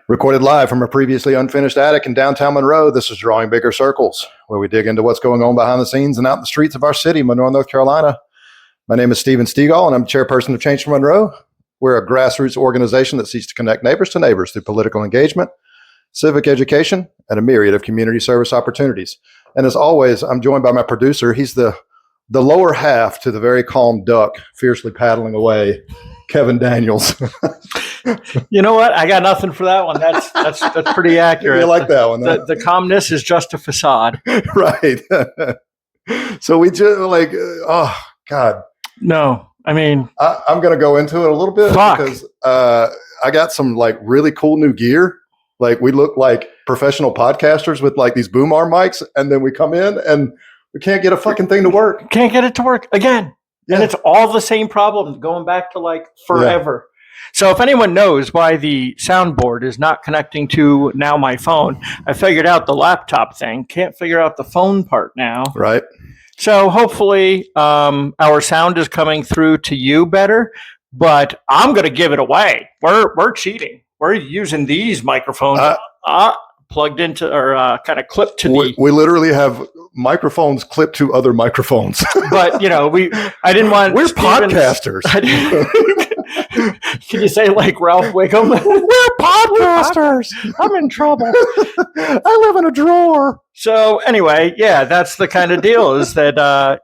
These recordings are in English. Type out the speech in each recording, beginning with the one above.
Recorded live from a previously unfinished attic in downtown Monroe, this is Drawing Bigger Circles, where we dig into what's going on behind the scenes and out in the streets of our city, Monroe, North Carolina. My name is Stephen Stegall, and I'm chairperson of Change for Monroe. We're a grassroots organization that seeks to connect neighbors to neighbors through political engagement, civic education, and a myriad of community service opportunities. And as always, I'm joined by my producer. He's the lower half to the very calm duck, fiercely paddling away, Kevin Daniels. You know what? I got nothing for that one. That's pretty accurate. You like that one? The calmness is just a facade. Right. So we just oh God. No, I mean, I'm going to go into it a little bit because I got some really cool new gear. We look like professional podcasters with these boom arm mics, and then we come in and we can't get a fucking thing to work. Can't get it to work again. Yeah. And it's all the same problem going back to forever. Yeah. So if anyone knows why the soundboard is not connecting to now my phone, I figured out the laptop thing. Can't figure out the phone part now. Right. So hopefully our sound is coming through to you better, but I'm going to give it away. We're cheating. We're using these microphones plugged into or kind of clipped to the. We literally have microphones clipped to other microphones. But I didn't want. We're podcasters. Can you say like Ralph Wiggum? We're podcasters. I'm in trouble. I live in a drawer. So anyway, yeah, that's the kind of deal is that,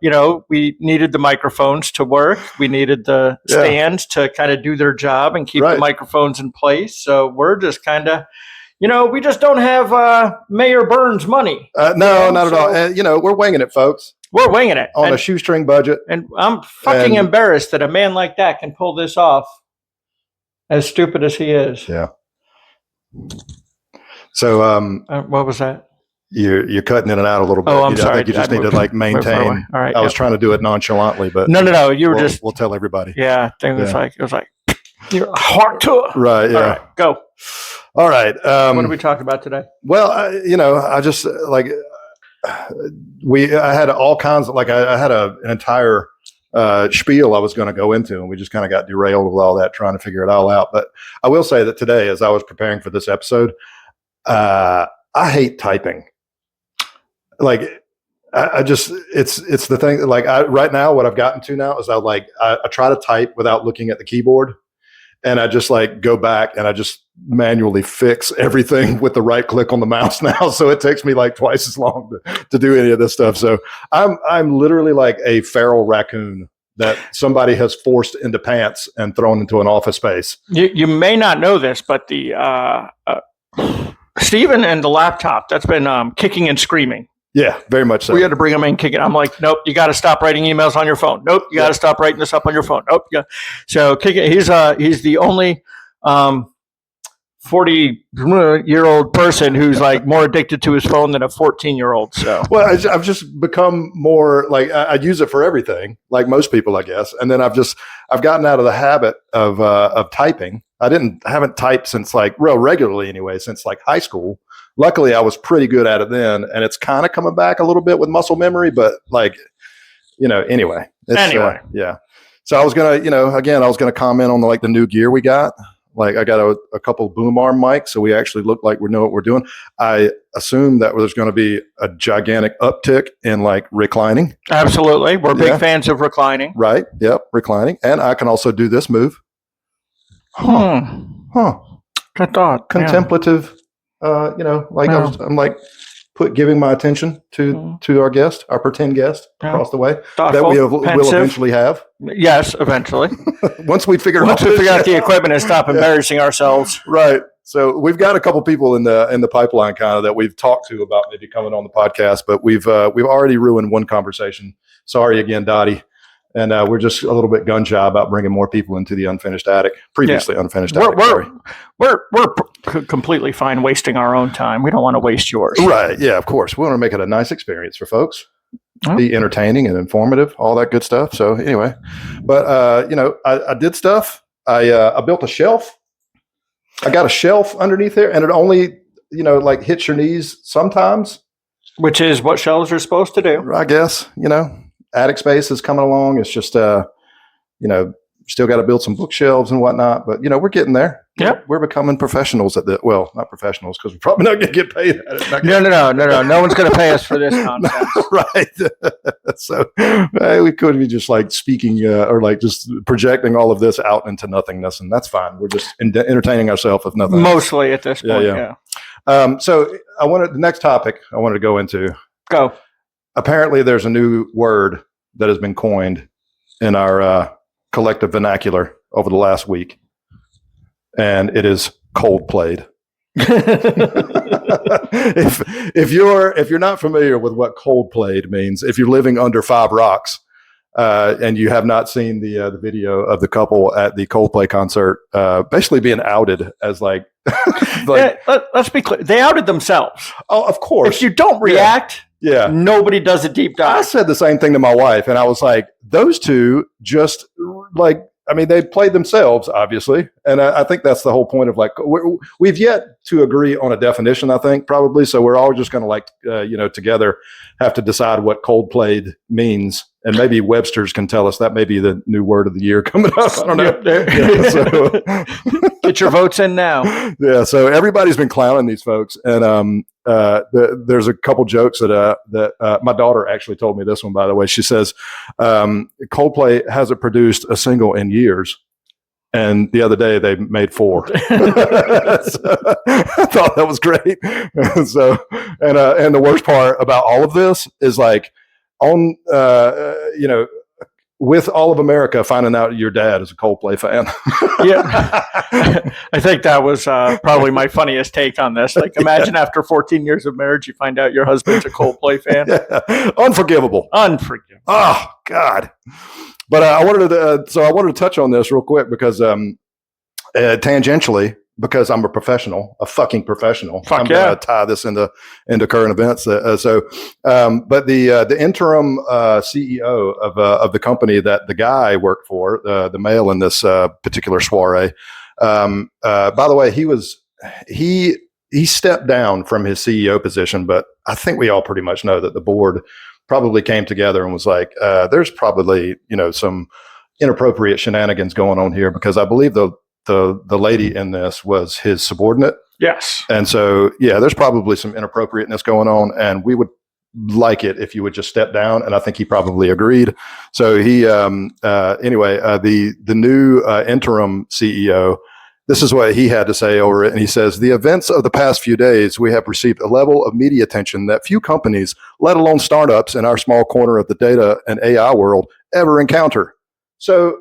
we needed the microphones to work. We needed the stands to kind of do their job and keep the microphones in place. So we're just kind of, we just don't have Mayor Burns money. No, not at all. We're winging it, folks. We're winging it. On a shoestring budget. And I'm fucking embarrassed that a man like that can pull this off, as stupid as he is. Yeah. So, what was that? You're cutting in and out a little bit. Oh, I'm sorry. I think you just need to maintain. All right. I was trying to do it nonchalantly, but no. You were we'll tell everybody. Yeah. It was like you're hard to it. Right. Yeah. All right, go. All right. What did we talk about today? Well, I just I had all kinds of I had an entire spiel I was going to go into, and we just kind of got derailed with all that, trying to figure it all out. But I will say that today, as I was preparing for this episode, I hate typing. I just it's the thing. Right now, what I've gotten to now is I try to type without looking at the keyboard. And I just go back and I just manually fix everything with the right click on the mouse now. So it takes me twice as long to do any of this stuff. So I'm literally like a feral raccoon that somebody has forced into pants and thrown into an office space. You may not know this, but the Stephen and the laptop, that's been kicking and screaming. Yeah, very much so. We had to bring him in, kick it. I'm like, nope, you got to stop writing emails on your phone. Nope, you got to stop writing this up on your phone. Nope. Yeah. So kick it. He's the only 40-year-old person who's more addicted to his phone than a 14-year-old. So well, I've just become more I use it for everything, like most people, I guess. And then I've gotten out of the habit of typing. I haven't typed since real regularly anyway, since high school. Luckily, I was pretty good at it then, and it's kind of coming back a little bit with muscle memory. But anyway. Yeah. So I was gonna, I was gonna comment on the new gear we got. I got a couple boom arm mics, so we actually look like we know what we're doing. I assume that there's going to be a gigantic uptick in reclining. Absolutely, we're big fans of reclining. Right. Yep. Reclining, and I can also do this move. Good thought. Contemplative. I'm giving my attention to our guest, our pretend guest across the way. Thoughtful, that will eventually have. Yes, eventually. Once we figure out the equipment and stop embarrassing ourselves. Right. So we've got a couple people in the pipeline kind of that we've talked to about maybe coming on the podcast, but we've already ruined one conversation. Sorry again, Dottie. And we're just a little bit gun shy about bringing more people into the unfinished attic, previously unfinished attic. We're completely fine wasting our own time. We don't want to waste yours. Right. Yeah, of course. We want to make it a nice experience for folks. Be entertaining and informative, all that good stuff. So anyway, but, I did stuff. I built a shelf. I got a shelf underneath there, and it only, hits your knees sometimes. Which is what shelves are supposed to do. I guess, attic space is coming along. It's just, Still got to build some bookshelves and whatnot, but we're getting there. Yep. We're becoming professionals at well, not professionals because we're probably not going to get paid at it. No one's going to pay us for this nonsense. Right. So we could be just like speaking or like just projecting all of this out into nothingness, and that's fine. We're just entertaining ourselves with nothing. Mostly at this point. Yeah. So the next topic I wanted to go into. Go. Apparently, there's a new word that has been coined in our collective vernacular over the last week, and it is cold played. if you're not familiar with what cold played means, if you're living under 5 rocks and you have not seen the video of the couple at the Coldplay concert basically being outed as like let's be clear, they outed themselves. Oh, of course. If you don't react, nobody does a deep dive. I said the same thing to my wife, and I was like, those two just like, I mean, they played themselves, obviously. And I think that's the whole point of like, we've yet to agree on a definition, I think, probably. So we're all just going to like, together have to decide what cold played means. And maybe Webster's can tell us that may be the new word of the year coming up. I don't know. Get your votes in now. Yeah. So everybody's been clowning these folks. And there's a couple jokes that my daughter actually told me this one, by the way. She says, Coldplay hasn't produced a single in years. And the other day they made 4. So, I thought that was great. So, and the worst part about all of this is like with all of America finding out your dad is a Coldplay fan. Yeah. I think that was probably my funniest take on this. Like, imagine after 14 years of marriage, you find out your husband's a Coldplay fan. Yeah. Unforgivable. Oh, God. But I wanted to touch on this real quick because tangentially, because I'm a fucking professional. I'm going to tie this into current events. But the interim CEO of the company that the guy worked for, the male in this particular soiree. By the way, he stepped down from his CEO position, but I think we all pretty much know that the board probably came together and was like, there's probably, some inappropriate shenanigans going on here, because I believe the lady in this was his subordinate. Yes. And so, there's probably some inappropriateness going on, and we would like it if you would just step down. And I think he probably agreed. So he, the new interim CEO, this is what he had to say over it. And he says, the events of the past few days, we have received a level of media attention that few companies, let alone startups in our small corner of the data and AI world, ever encounter. So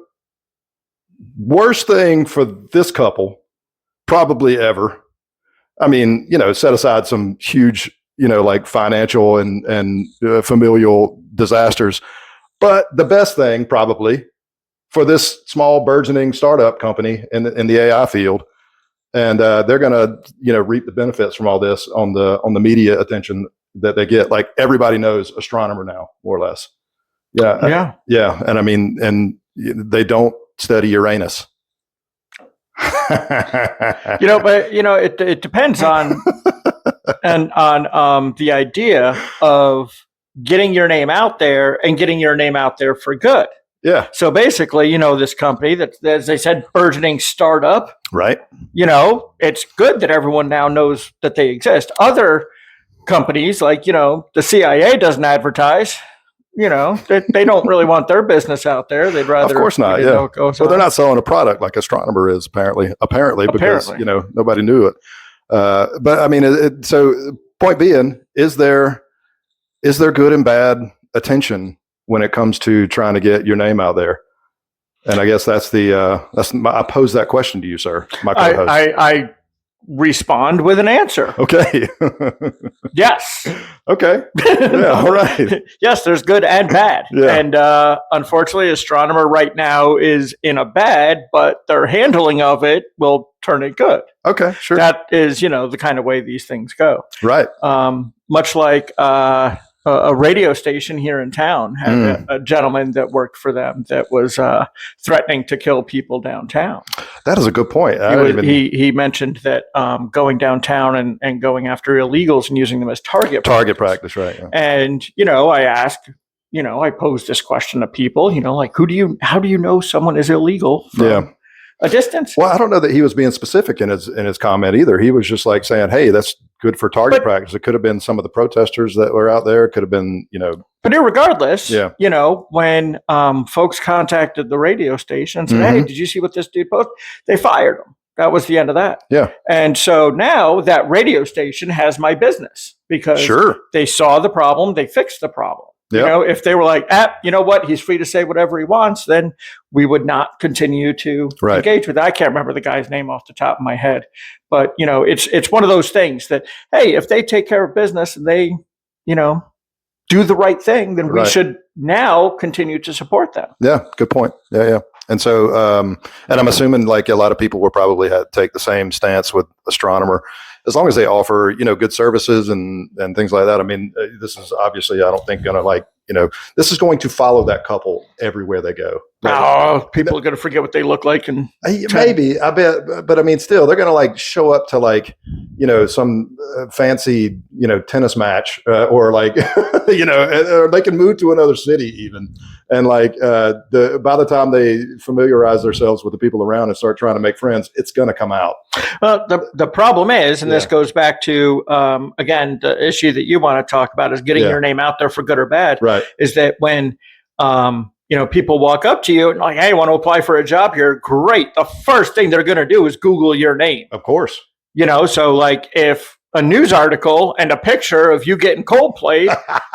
worst thing for this couple probably ever. I mean, set aside some huge, like financial and familial disasters. But the best thing probably for this small burgeoning startup company in the AI field, and they're going to reap the benefits from all this on the media attention that they get. Like, everybody knows Astronomer now, more or less. Yeah. And I mean, and they don't study Uranus. It depends on the idea of getting your name out there and getting your name out there for good. Yeah. So basically, this company that, as they said, burgeoning startup, right? It's good that everyone now knows that they exist. Other companies, like, the CIA doesn't advertise. They don't really want their business out there. They'd rather, of course not. Yeah. Well, they're not selling a product like Astronomer is apparently because nobody knew it. But I mean, so point being, is there good and bad attention when it comes to trying to get your name out there? And I guess I pose that question to you, sir. My co-host. I respond with an answer. Okay. Yes. Okay. Yeah. All right. Yes, there's good and bad. Yeah. And unfortunately, Astronomer right now is in a bad, but their handling of it will turn it good. Okay. Sure. That is, the kind of way these things go. Right. Much like a radio station here in town had a gentleman that worked for them that was threatening to kill people downtown. That is a good point. He mentioned that going downtown and going after illegals and using them as target practice, right? Yeah. And I asked, I pose this question to people, like, how do you know someone is illegal from a distance? Well, I don't know that he was being specific in his comment either. He was just like saying, hey, that's good for target practice. It could have been some of the protesters that were out there. It could have been, But irregardless, when folks contacted the radio station and said, hey, did you see what this dude posted? They fired him. That was the end of that. Yeah. And so now that radio station has my business because they saw the problem, they fixed the problem. Yep. If they were like, you know what, he's free to say whatever he wants, then we would not continue to engage with it. I can't remember the guy's name off the top of my head, but it's one of those things that, hey, if they take care of business and they, do the right thing, then we should now continue to support them. Yeah, good point. Yeah. And so, and I'm assuming like a lot of people will probably take the same stance with Astronomer, as long as they offer, good services and things like that. I mean, this is obviously, I don't think going to this is going to follow that couple everywhere they go. People are going to forget what they look like. And maybe, I bet, but I mean, still, they're going to show up to some fancy, tennis match or or they can move to another city even. And by the time they familiarize themselves with the people around and start trying to make friends, it's going to come out. Well, the problem is, and this goes back to, again, the issue that you want to talk about is getting your name out there for good or bad. Right. Is that when, people walk up to you and like, hey, I want to apply for a job here. Great. The first thing they're going to do is Google your name. Of course. So like if a news article and a picture of you getting Coldplay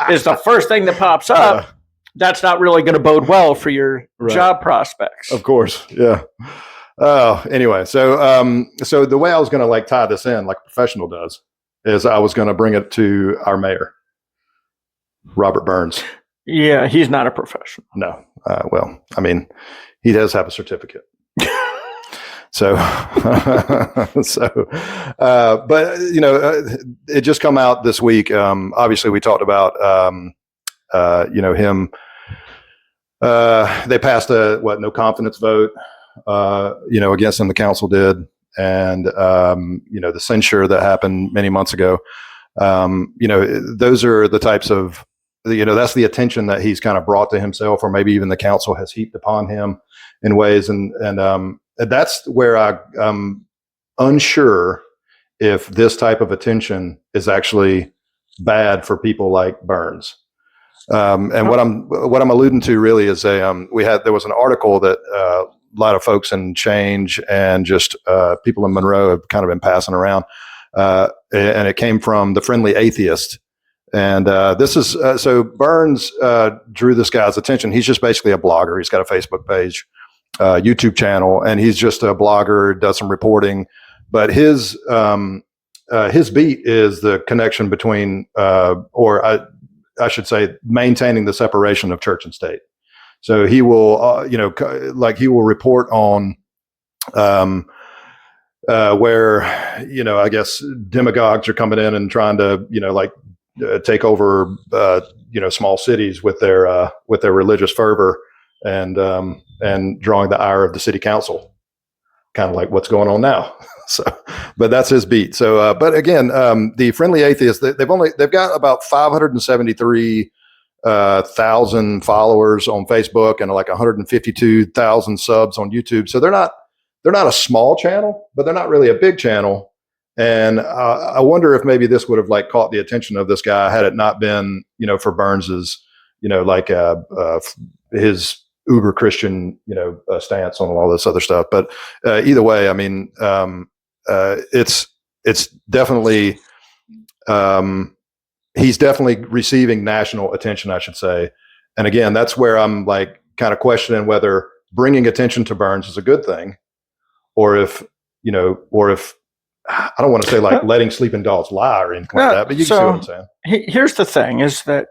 is the first thing that pops up, that's not really going to bode well for your job prospects. Of course. Yeah. Anyway, so the way I was going to tie this in like a professional does is I was going to bring it to our mayor, Robert Burns. Yeah, he's not a professional. No. Well, I mean, he does have a certificate. So, but it just come out this week. Obviously we talked about, him, they passed a no confidence vote, against him, the council did. And, the censure that happened many months ago, those are the types of, that's the attention that he's kind of brought to himself, or maybe even the council has heaped upon him in ways. And that's where I'm unsure if this type of attention is actually bad for people like Burns. And what I'm alluding to really is there was an article that a lot of folks in Change and just people in Monroe have kind of been passing around, and it came from the Friendly Atheist. And this is so Burns drew this guy's attention. He's just basically a blogger. He's got a Facebook page, YouTube channel, and he's just a blogger, does some reporting. But his beat is the connection between, I should say, maintaining the separation of church and state. So he will, he will report on where, I guess demagogues are coming in and trying to, take over, small cities with their religious fervor and drawing the ire of the city council, kind of like what's going on now. So, but that's his beat. So, but again, the Friendly Atheist, they've got about 573,000 followers on Facebook and like 152,000 subs on YouTube. So they're not a small channel, but they're not really a big channel. And I wonder if maybe this would have caught the attention of this guy had it not been, for Burns's, his uber Christian, stance on all this other stuff. But either way, I mean, it's definitely, he's definitely receiving national attention, I should say. And again, that's where I'm kind of questioning whether bringing attention to Burns is a good thing, or if I don't want to say letting sleeping dogs lie or anything like that, but you can see what I'm saying. Here's the thing is that,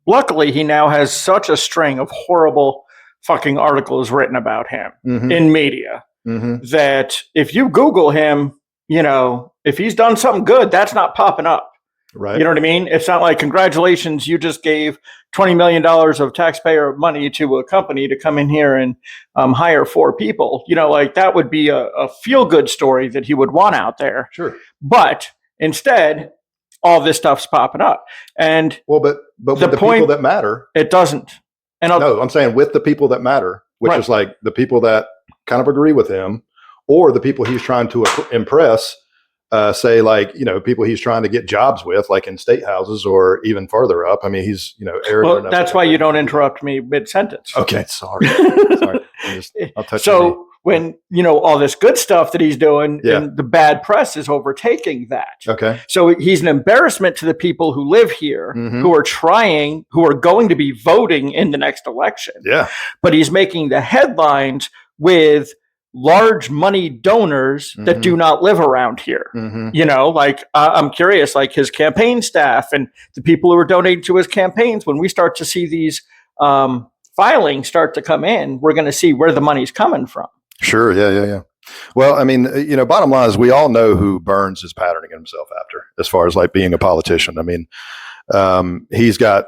luckily he now has such a string of horrible fucking articles written about him in media that if you Google him, if he's done something good, that's not popping up. Right. You know what I mean? It's not like, congratulations, you just gave $20 million of taxpayer money to a company to come in here and hire 4 people. That would be a feel-good story that he would want out there. Sure. But instead, all this stuff's popping up. And but with the people that matter, it doesn't. And no, I'm saying with the people that matter, which is like the people that kind of agree with him, or the people he's trying to impress. Say like, people he's trying to get jobs with, like in state houses or even farther up. I mean, he's, arrogant. Well, that's why you don't interrupt me mid-sentence. Okay. Sorry. I'll touch so when, all this good stuff that he's doing, and the bad press is overtaking that. Okay. So he's an embarrassment to the people who live here, who are going to be voting in the next election. Yeah. But he's making the headlines with large money donors that do not live around here. I'm curious, like his campaign staff and the people who are donating to his campaigns, when we start to see these filings start to come in, we're going to see where the money's coming from. Sure. Yeah. Well, I mean, bottom line is we all know who Burns is patterning himself after as far as like being a politician. I mean, he's got,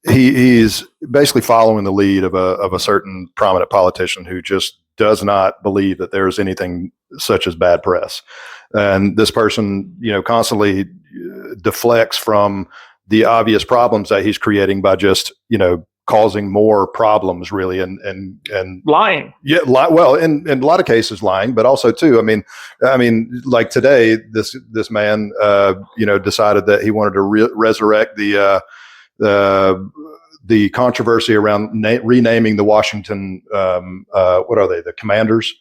he's basically following the lead of a certain prominent politician who just does not believe that there's anything such as bad press. And this person, constantly deflects from the obvious problems that he's creating by just, causing more problems really and lying. Yeah. Well, in a lot of cases lying, but also too, I mean, like today, this man, decided that he wanted to resurrect the controversy around renaming the Washington, what are they? The Commanders,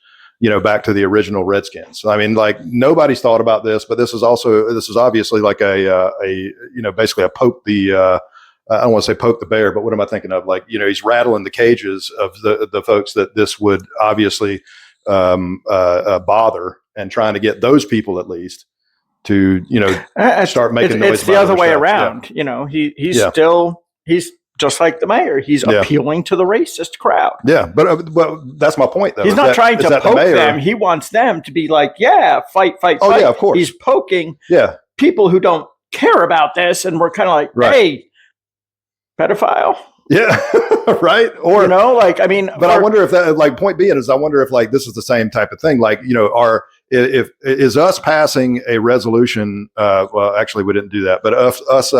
back to the original Redskins. I mean, like nobody's thought about this, but this is obviously like basically a poke the, I don't want to say poke the bear, but what am I thinking of? Like, he's rattling the cages of the folks that this would obviously bother, and trying to get those people at least to, start making noise. It's the other way around. Yeah. He's just like the mayor. He's appealing to the racist crowd. Yeah. But that's my point though. He's not trying to poke them. He wants them to be like, fight. Oh yeah, of course. He's poking people who don't care about this. And we're kind of like, hey, pedophile. Yeah. Right. Or, but I wonder if that, like, point being is, I wonder if like this is the same type of thing. Like, if is us passing a resolution, well, actually we didn't do that, but us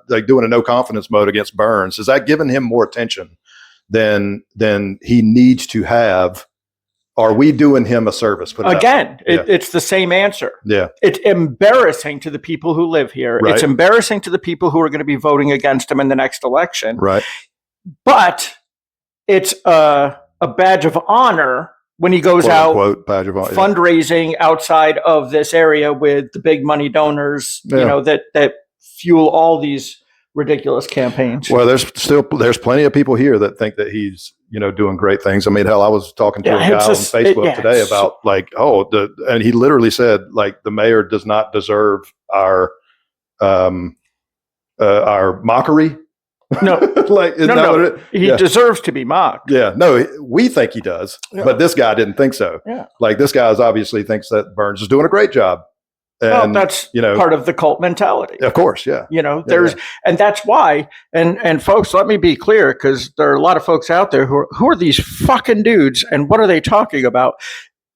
like doing a no confidence mode against Burns, is that giving him more attention than he needs to have? Are we doing him a service? It's the same answer. Yeah. It's embarrassing to the people who live here. Right. It's embarrassing to the people who are going to be voting against him in the next election. Right. But it's a badge of honor when he goes out fundraising outside of this area with the big money donors, that fuel all these ridiculous campaigns. Well, there's plenty of people here that think that he's, doing great things. I mean, hell, I was talking to a guy on Facebook today about like, and he literally said like the mayor does not deserve our mockery. No, he deserves to be mocked. Yeah, no, we think he does, but this guy didn't think so. Yeah, like this guy obviously thinks that Burns is doing a great job. And that's part of the cult mentality. Of course, yeah. And that's why. And folks, let me be clear, because there are a lot of folks out there who are these fucking dudes, and what are they talking about?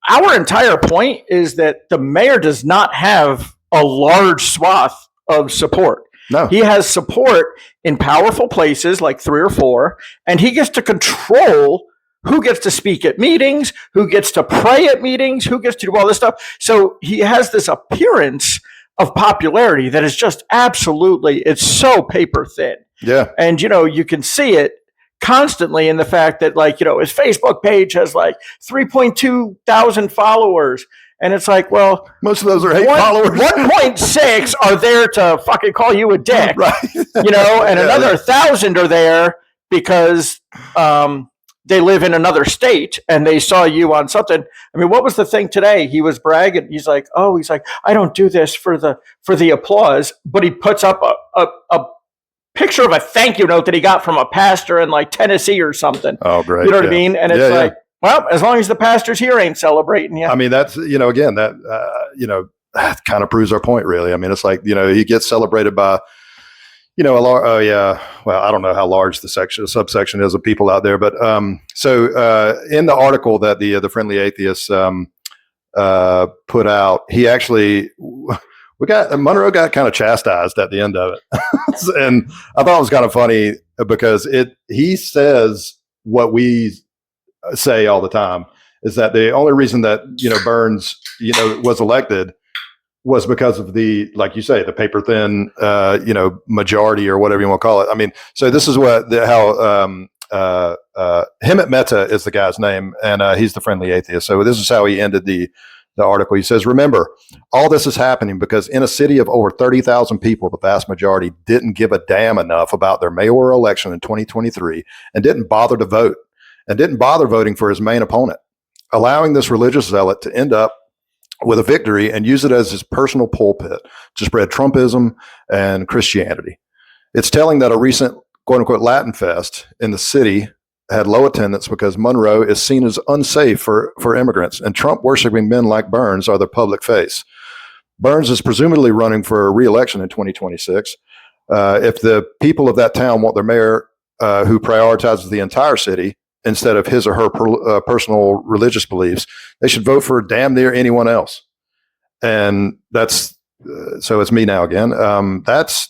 Our entire point is that the mayor does not have a large swath of support. No. He has support in powerful places, like 3 or 4, and he gets to control who gets to speak at meetings, who gets to pray at meetings, who gets to do all this stuff. So he has this appearance of popularity that is just it's so paper thin. Yeah. And, you can see it constantly in the fact that, like, his Facebook page has like 3.2 thousand followers. And it's like, well, most of those are hate followers. 1.6 are there to fucking call you a dick, right? And another 1,000 are there because they live in another state and they saw you on something. I mean, what was the thing today? He was bragging. He's like, I don't do this for the applause, but he puts up a picture of a thank you note that he got from a pastor in like Tennessee or something. Oh, great. You know what I mean? And it's like, well, as long as the pastors here ain't celebrating you. I mean, that's, again, that, that kind of proves our point, really. I mean, it's like, he gets celebrated by, well, I don't know how large the subsection is of people out there, but so in the article that the Friendly Atheist put out, he actually was Monroe got kind of chastised at the end of it. And I thought it was kind of funny because he says what we say all the time is that the only reason that, Burns, was elected was because of like you say, the paper thin, majority or whatever you want to call it. I mean, so this is how Hemant Mehta is the guy's name, and he's the friendly atheist. So this is how he ended the article. He says, remember, all this is happening because in a city of over 30,000 people, the vast majority didn't give a damn enough about their mayoral election in 2023 and didn't bother to vote and didn't bother voting for his main opponent, allowing this religious zealot to end up with a victory and use it as his personal pulpit to spread Trumpism and Christianity. It's telling that a recent quote unquote Latin fest in the city had low attendance because Monroe is seen as unsafe for immigrants, and Trump worshiping men like Burns are the public face. Burns is presumably running for re-election in 2026. If the people of that town want their mayor who prioritizes the entire city instead of his or her personal religious beliefs, they should vote for damn near anyone else. And that's so it's me now again. That's,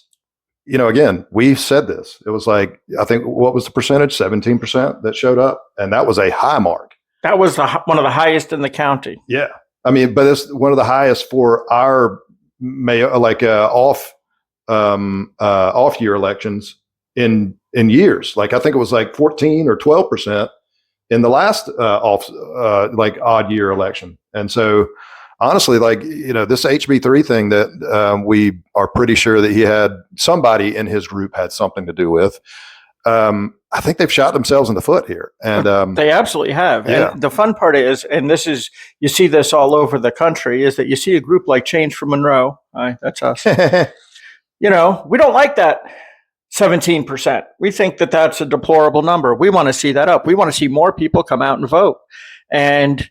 again, we said this. It was like, I think, what was the percentage? 17% that showed up. And that was a high mark. That was one of the highest in the county. Yeah. I mean, but it's one of the highest for our off year elections in years. Like, I think it was like 14 or 12% in the last odd year election. And so, honestly, this HB3 thing that we are pretty sure that he had somebody in his group had something to do with. I think they've shot themselves in the foot here, and they absolutely have. Yeah. And the fun part is, and this is, you see this all over the country, is that you see a group like Change for Monroe. Hi, that's us. We don't like that 17%. We think that that's a deplorable number. We want to see that up. We want to see more people come out and vote. And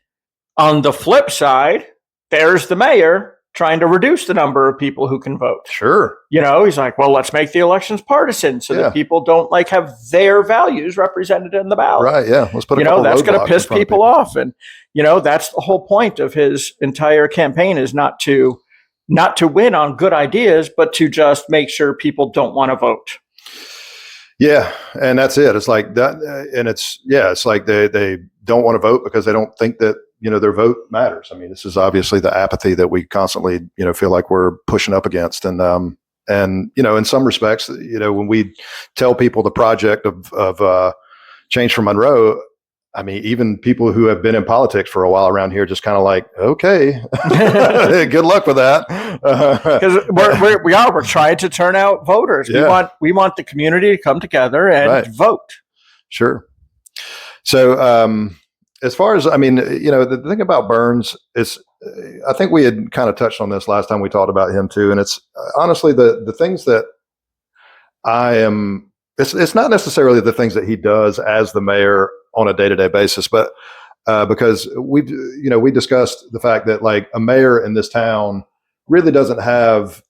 on the flip side, there's the mayor trying to reduce the number of people who can vote. Sure. He's like, well, let's make the elections partisan so that people don't have their values represented in the ballot. Right. Yeah. Let's put that's going to piss people off. And, that's the whole point of his entire campaign is not to win on good ideas, but to just make sure people don't want to vote. Yeah. And that's it. It's like that. And it's like they don't want to vote because they don't think that, their vote matters. I mean, this is obviously the apathy that we constantly, feel like we're pushing up against. And in some respects, when we tell people the project of Change for Monroe, I mean, even people who have been in politics for a while around here just kind of like, okay, good luck with that. Because we're trying to turn out voters. Yeah. We want the community to come together and vote. Sure. So, as far as, the thing about Burns is, I think we had kind of touched on this last time we talked about him too. And it's honestly the things that it's not necessarily the things that he does as the mayor on a day-to-day basis, but because we discussed the fact that a mayor in this town really doesn't have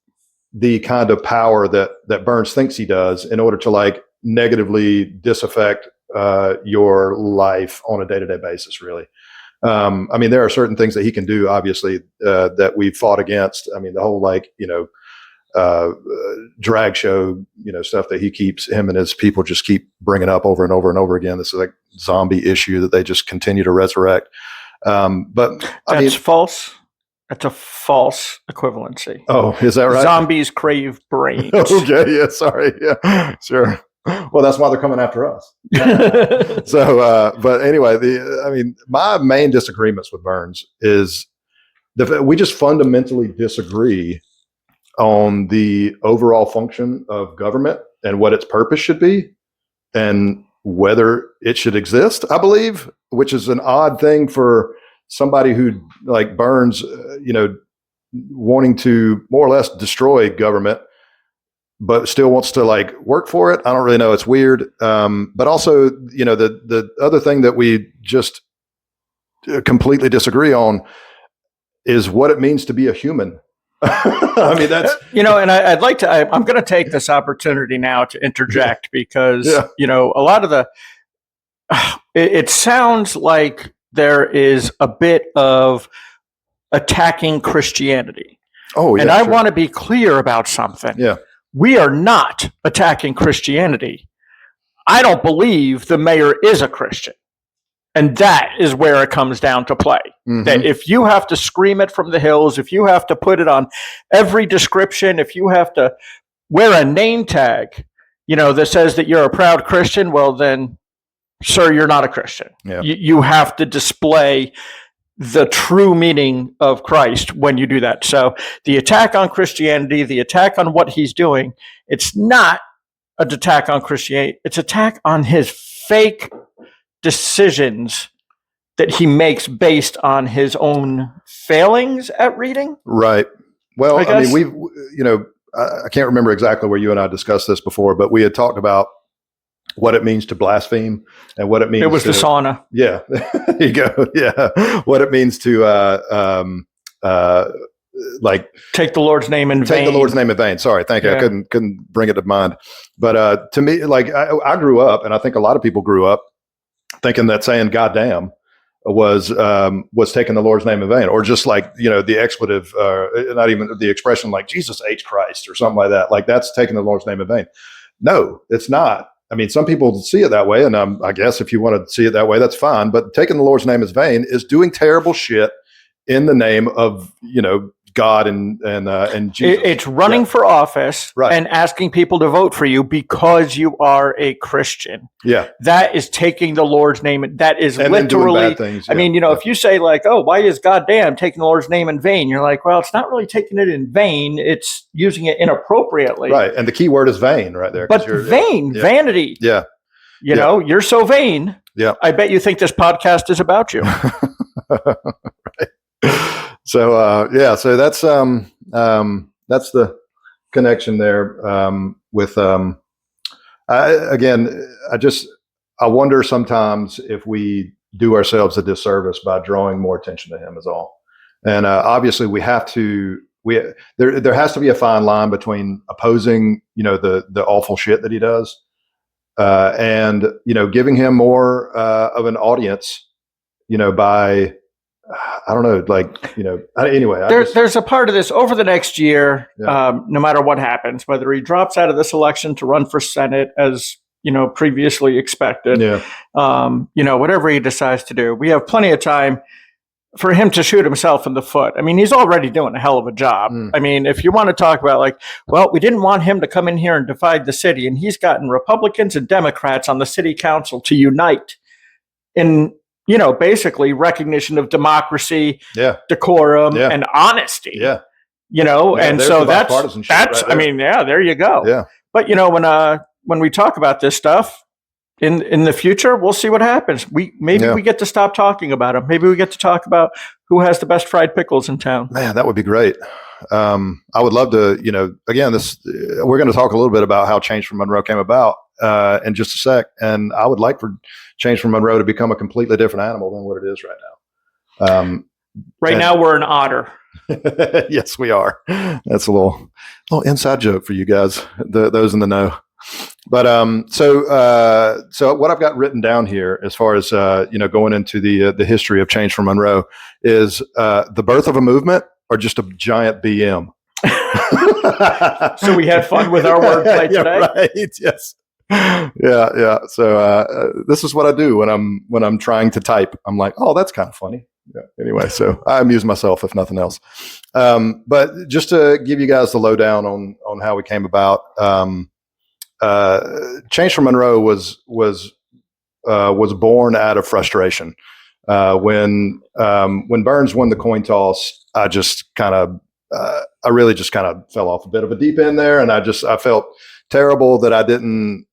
the kind of power that Burns thinks he does in order to negatively disaffect your life on a day-to-day basis, really. There are certain things that he can do, obviously, that we've fought against. I mean, the whole drag show, stuff that him and his people just keep bringing up over and over and over again. This is like zombie issue that they just continue to resurrect. But that's false. That's a false equivalency. Oh, is that right? Zombies crave brains. Okay. Yeah. Sorry. Yeah. Sure. Well, that's why they're coming after us. So, but anyway, my main disagreements with Burns is we just fundamentally disagree on the overall function of government and what its purpose should be and whether it should exist, I believe, which is an odd thing for somebody who like Burns, wanting to more or less destroy government, but still wants to work for it. I don't really know. It's weird. But also, the other thing that we just completely disagree on is what it means to be a human. That's, and I'd like to, I'm going to take this opportunity now to interject because, a lot of it sounds like there is a bit of attacking Christianity. Oh, yeah. And I sure. want to be clear about something. Yeah. We are not attacking Christianity. I don't believe the mayor is a Christian. And that is where it comes down to play. Mhm. That if you have to scream it from the hills, if you have to put it on every description, if you have to wear a name tag, that says that you're a proud Christian, well then, sir, you're not a Christian. Yeah. You have to display the true meaning of Christ when you do that. So the attack on Christianity, the attack on what he's doing, it's not an attack on Christianity. It's an attack on his fake decisions that he makes based on his own failings at reading. Right. Well, I mean, guess. I can't remember exactly where you and I discussed this before, but we had talked about what it means to blaspheme and what it means. It was the sauna. Yeah. There you go. Yeah. What it means to, take the Lord's name in vain. Take the Lord's name in vain. Sorry. Thank you. Yeah. I couldn't bring it to mind. But to me, I grew up, and I think a lot of people grew up thinking that saying "goddamn" was taking the Lord's name in vain, or just the expletive, not even the expression like Jesus H Christ or something like that. Like that's taking the Lord's name in vain. No, it's not. I mean, some people see it that way, and I guess if you want to see it that way, that's fine. But taking the Lord's name in vain is doing terrible shit in the name of God and Jesus. It's running for office and asking people to vote for you because you are a Christian. Yeah. That is taking the Lord's name. That is and literally, bad things, I mean, if you say why is goddamn taking the Lord's name in vain? You're like, well, it's not really taking it in vain. It's using it inappropriately. Right. And the key word is vain right there. But vanity. Yeah. You're so vain. Yeah. I bet you think this podcast is about you. Right. So so that's the connection there with I wonder sometimes if we do ourselves a disservice by drawing more attention to him is all. And obviously we have to there has to be a fine line between opposing the awful shit that he does and giving him more of an audience by I don't know, anyway. There's a part of this over the next year, no matter what happens, whether he drops out of this election to run for Senate as, previously expected, whatever he decides to do, we have plenty of time for him to shoot himself in the foot. I mean, he's already doing a hell of a job. I mean, if you want to talk about we didn't want him to come in here and divide the city, and he's gotten Republicans and Democrats on the city council to unite in basically recognition of democracy, decorum, and honesty. Yeah. And so that's right I mean, there you go. Yeah. But when we talk about this stuff in the future, we'll see what happens. We get to stop talking about them. Maybe we get to talk about who has the best fried pickles in town. Man, that would be great. I would love to, again, we're going to talk a little bit about how Change from Monroe came about in just a sec. And I would like for Change from Monroe to become a completely different animal than what it is right now. Now we're an otter. Yes, we are. That's a little inside joke for you guys, those in the know. But so what I've got written down here, as far as going into the history of Change from Monroe, is the birth of a movement or just a giant BM. So we had fun with our wordplay today. Right. Yes. Yeah. So this is what I do when I'm trying to type. I'm like, oh, that's kind of funny. Yeah. Anyway, so I amuse myself if nothing else. But just to give you guys the lowdown on how we came about, Change from Monroe was born out of frustration. When Burns won the coin toss, I really just kind of fell off a bit of a deep end there, and I felt terrible that I didn't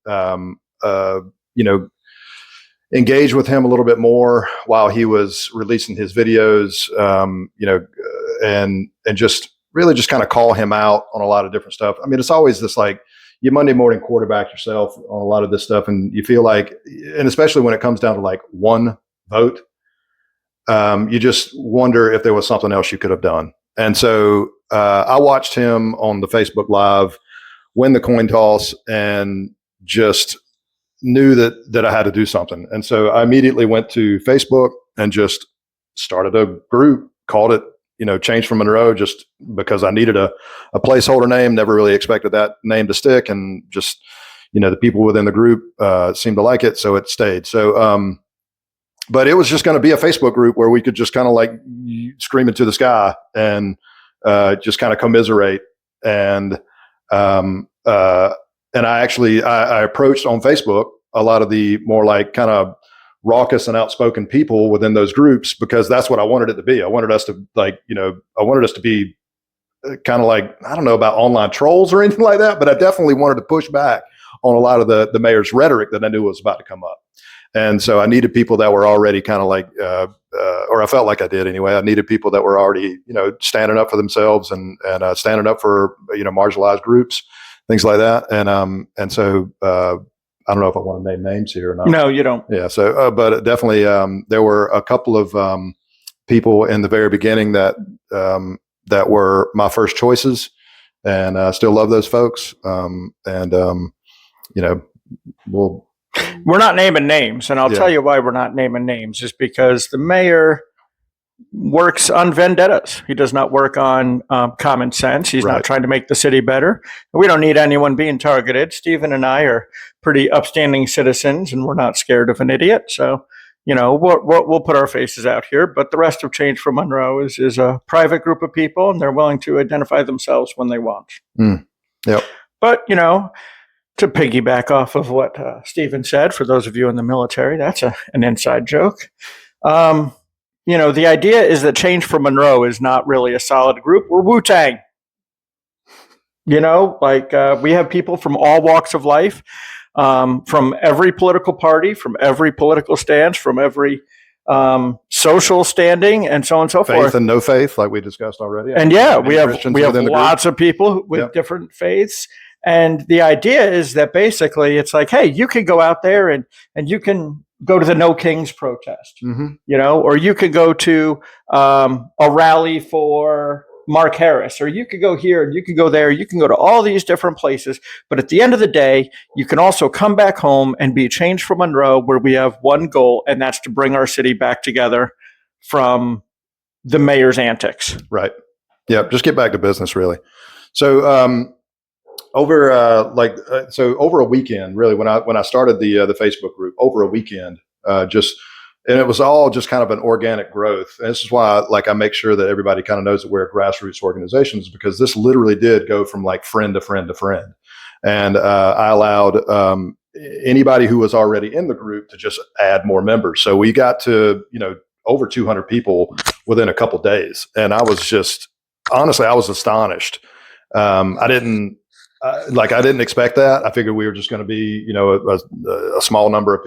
engage with him a little bit more while he was releasing his videos, and just really just kind of call him out on a lot of different stuff. I mean, it's always this you Monday morning quarterback yourself on a lot of this stuff, and you feel like, and especially when it comes down to one vote, you just wonder if there was something else you could have done. And so I watched him on the Facebook Live win the coin toss and just knew that I had to do something. And so I immediately went to Facebook and just started a group, called it changed from Monroe just because I needed a placeholder name. Never really expected that name to stick, and just the people within the group seemed to like it, so it stayed. So, but it was just going to be a Facebook group where we could just kind of like scream into the sky and just kind of commiserate. And I approached on Facebook a lot of the more like kind of raucous and outspoken people within those groups, because that's what I wanted it to be. I wanted us to be kind of like, I don't know about online trolls or anything like that, but I definitely wanted to push back on a lot of the mayor's rhetoric that I knew was about to come up. And so I needed people that were already kind of like, or I felt like I did anyway. I needed people that were already, standing up for themselves and standing up for, marginalized groups, things like that. And so I don't know if I want to name names here or not. No, you don't. Yeah. So, but definitely, there were a couple of people in the very beginning that were my first choices, and I still love those folks. We're not naming names, and I'll tell you why we're not naming names is because the mayor works on vendettas. He does not work on common sense. He's not trying to make the city better. We don't need anyone being targeted. Stephen and I are pretty upstanding citizens, and we're not scared of an idiot. So, we'll put our faces out here. But the rest of Change for Monroe is a private group of people, and they're willing to identify themselves when they want. Yep. But, to piggyback off of what Stephen said, for those of you in the military, that's an inside joke. The idea is that Change for Monroe is not really a solid group. We're Wu-Tang. We have people from all walks of life, from every political party, from every political stance, from every social standing, and so on and so forth. Faith and no faith, like we discussed already. And we have lots of people with different faiths. And the idea is that basically it's like, hey, you can go out there and you can go to the No Kings protest, or you could go to a rally for Mark Harris, or you could go here and you could go there. You can go to all these different places. But at the end of the day, you can also come back home and be Change for Monroe, where we have one goal, and that's to bring our city back together from the mayor's antics. Right. Yeah. Just get back to business, really. So, over a weekend, really, when I started the Facebook group, over a weekend, and it was all just kind of an organic growth. And this is why I make sure that everybody kind of knows that we're a grassroots organization, because this literally did go from like friend to friend to friend. And I allowed anybody who was already in the group to just add more members. So we got to, over 200 people within a couple days. And I was honestly, I was astonished. I didn't expect that. I figured we were just going to be, a small number of,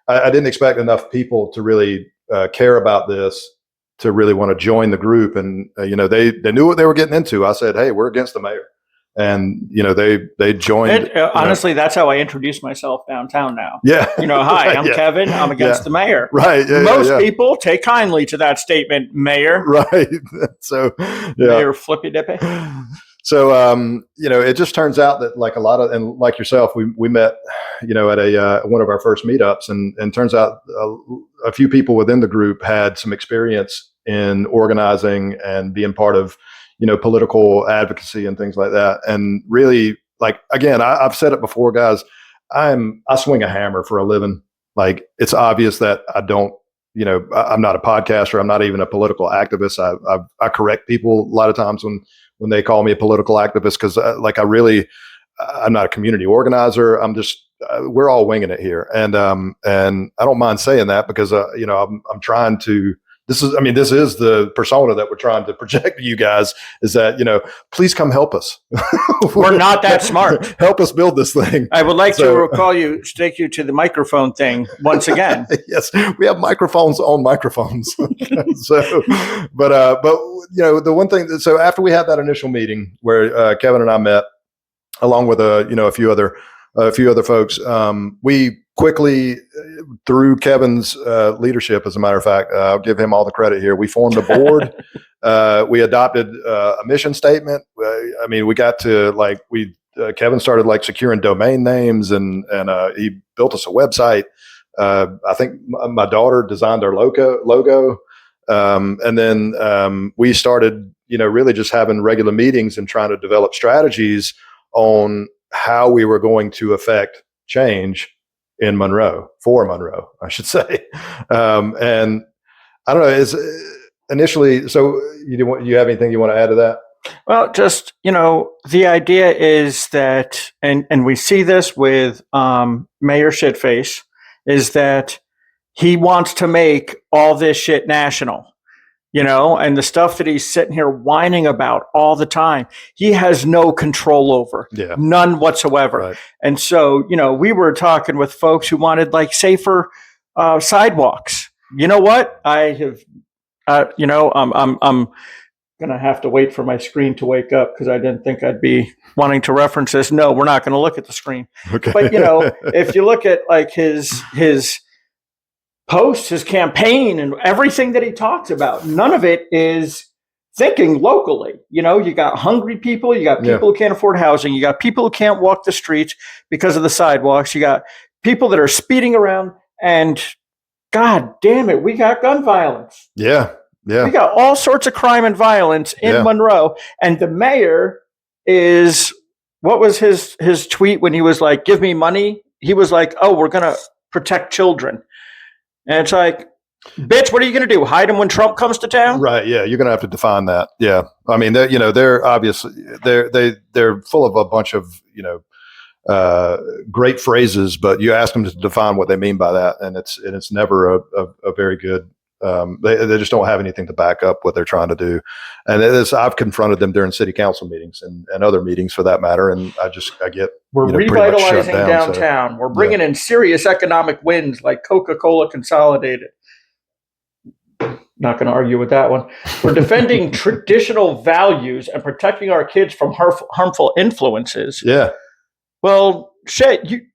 I didn't expect enough people to really care about this, to really want to join the group. And, they knew what they were getting into. I said, hey, we're against the mayor. And, they joined. Honestly, that's how I introduce myself downtown now. Yeah. Hi, I'm Kevin. I'm against the mayor. Right. Yeah, Most people take kindly to that statement, Mayor. Right. So, Mayor Flippy Dippy. So, it just turns out that like a lot of, and like yourself, we met, at one of our first meetups, and turns out a few people within the group had some experience in organizing and being part of, political advocacy and things like that. And really, again, I've said it before, guys, I swing a hammer for a living. Like, it's obvious that I don't, I'm not a podcaster. I'm not even a political activist. I correct people a lot of times when they call me a political activist, because I'm not a community organizer. I'm just, we're all winging it here. And I don't mind saying that, because, I'm trying to, this is the persona that we're trying to project to you guys, is that, please come help us. We're not that smart. Help us build this thing. I would like to take you to the microphone thing once again. Yes, we have microphones on microphones. So, but the one thing, so after we had that initial meeting where Kevin and I met, along with a few other folks, we quickly, through Kevin's leadership, as a matter of fact, I'll give him all the credit here. We formed a board. We adopted a mission statement. We got to Kevin started securing domain names, and he built us a website. I think my daughter designed our logo. And then we started, really just having regular meetings and trying to develop strategies on how we were going to affect change in Monroe, for Monroe, I should say. And I don't know, is initially, so you have anything you want to add to that? Well, just, the idea is that, and we see this with Mayor Shitface, is that he wants to make all this shit national, and the stuff that he's sitting here whining about all the time, he has no control over, none whatsoever. Right. And so, we were talking with folks who wanted like safer sidewalks. You know what? I have, I'm going to have to wait for my screen to wake up because I didn't think I'd be wanting to reference this. No, we're not going to look at the screen. Okay. But, if you look at like his posts, his campaign, and everything that he talks about, none of it is thinking locally. You got hungry people, you got people who can't afford housing, you got people who can't walk the streets because of the sidewalks, you got people that are speeding around, and God damn it, we got gun violence. Yeah. We got all sorts of crime and violence in Monroe, and the mayor is, what was his tweet when he was like, give me money? He was like, oh, we're going to protect children. And it's like, bitch, what are you going to do? Hide them when Trump comes to town? Right. Yeah. You're going to have to define that. Yeah. I mean, they're obviously, they're full of a bunch of, great phrases, but you ask them to define what they mean by that. And it's never a very good, they just don't have anything to back up what they're trying to do. And I've confronted them during city council meetings and other meetings for that matter. And I get, we're revitalizing downtown. So, we're bringing in serious economic wins like Coca-Cola Consolidated. Not going to argue with that one. We're defending traditional values and protecting our kids from harmful influences. Yeah. Well, shit, you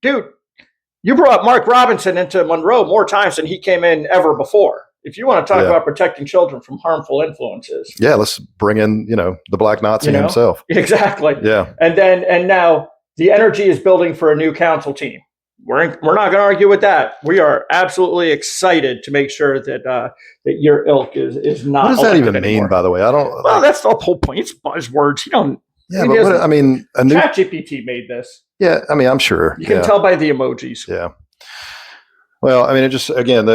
brought Mark Robinson into Monroe more times than he came in ever before. If you want to talk about protecting children from harmful influences. Yeah, let's bring in, the Black Nazi himself. Exactly. Yeah. And now the energy is building for a new council team. We're not going to argue with that. We are absolutely excited to make sure that that your ilk is not. What does that even anymore. Mean? By the way, I don't. Well, that's the whole point. It's buzzwords. You don't. Yeah, but a new ChatGPT made this. Yeah, I mean, I'm sure you can tell by the emojis. Yeah. Well, I mean, it just again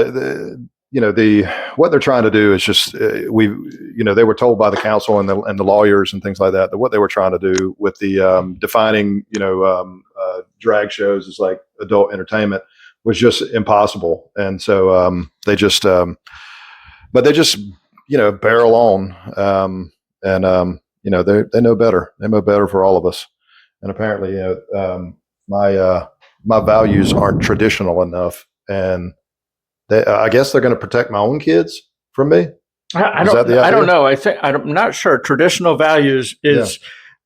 what they're trying to do is just they were told by the council and the lawyers and things like that what they were trying to do with the defining drag shows as like adult entertainment was just impossible, and so they just barrel on, and they know better. They know better for all of us, and apparently my values aren't traditional enough, and I guess they're going to protect my own kids from me. I don't know. I'm not sure. Traditional values is,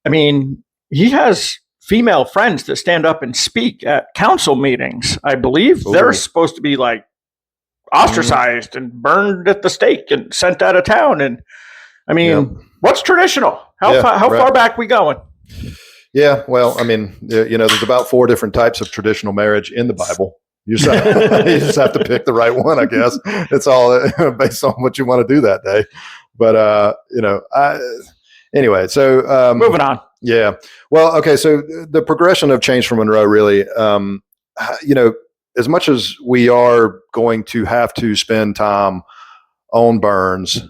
I mean, he has female friends that stand up and speak at council meetings. I believe they're supposed to be like ostracized and burned at the stake and sent out of town. And I mean, what's traditional? How far back we going? Yeah. Well, I mean, there's about 4 different types of traditional marriage in the Bible. You just have to pick the right one, I guess. It's all based on what you want to do that day. But, anyway, so. Moving on. Yeah. Well, okay. So the progression of change for Monroe really, as much as we are going to have to spend time on Burns,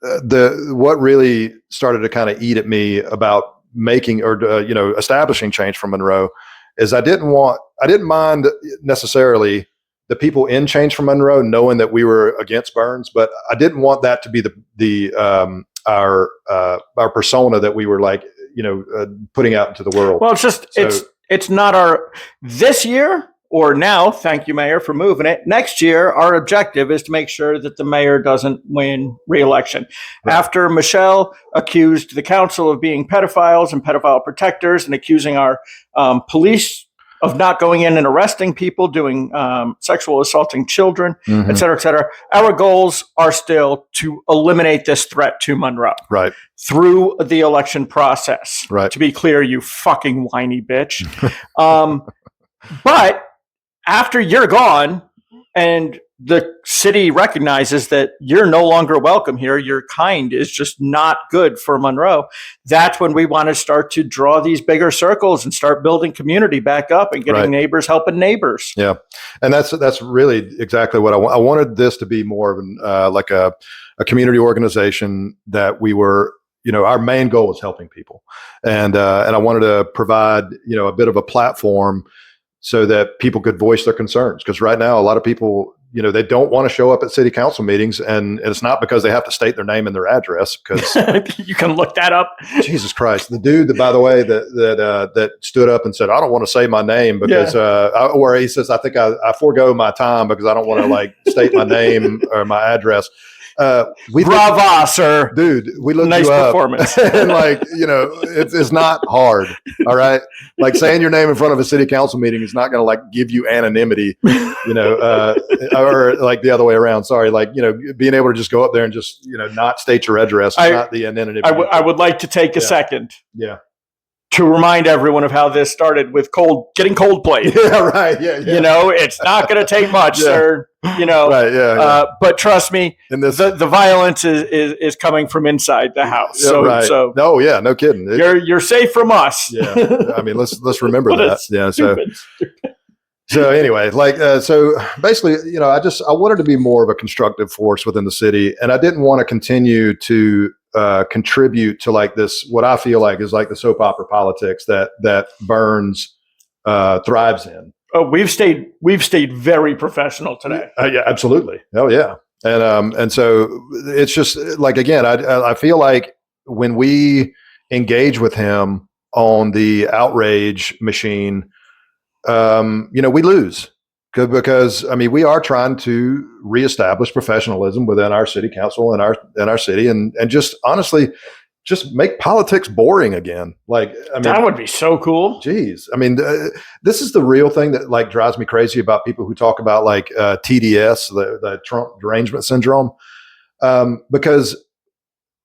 what really started to kind of eat at me about making or, establishing change for Monroe is I didn't mind necessarily the people in Change for Monroe knowing that we were against Burns, but I didn't want that to be our persona that we were like, putting out into the world. Well, it's not this year or now. Thank you, Mayor, for moving it. Next year, our objective is to make sure that the mayor doesn't win re-election. Right. After Michelle accused the council of being pedophiles and pedophile protectors and accusing our police of not going in and arresting people, doing sexual assaulting children, et cetera, our goals are still to eliminate this threat to Monroe. Right. Through the election process. Right. To be clear, you fucking whiny bitch. But after you're gone and the city recognizes that you're no longer welcome here. Your kind is just not good for Monroe. That's when we want to start to draw these bigger circles and start building community back up and getting neighbors helping neighbors. Yeah. And that's really exactly what I wanted this to be more of an, like a community organization that we were, our main goal was helping people. And I wanted to provide, a bit of a platform so that people could voice their concerns. Because right now, a lot of people, they don't want to show up at city council meetings, and it's not because they have to state their name and their address. Because you can look that up. Jesus Christ, the dude that, by the way, that stood up and said, "I don't want to say my name because," where he says, "I think I forego my time because I don't want to state my name or my address." Brava, sir. Dude, we looked nice you up performance. and it's not hard. All right. Like saying your name in front of a city council meeting is not going to give you anonymity, or like the other way around. Sorry. Being able to just go up there and just, not state your address, not the anonymity. I would like to take a second. Yeah. To remind everyone of how this started with getting Coldplay. Yeah, right. Yeah. It's not going to take much, sir. Right. Yeah. But trust me, the violence is coming from inside the house. Yeah, right. So no kidding. You're safe from us. Yeah. I mean, let's remember that. Yeah. So anyway, so basically, I wanted to be more of a constructive force within the city, and I didn't want to continue to contribute to this, what I feel like is the soap opera politics that Burns thrives in. Oh, we've stayed very professional today. Yeah, absolutely. Oh yeah. And so it's just again, I feel like when we engage with him on the outrage machine, we lose because we are trying to reestablish professionalism within our city council and our city, and just honestly, just make politics boring again. That would be so cool. Geez. This is the real thing that drives me crazy about people who talk about TDS, the Trump derangement syndrome, because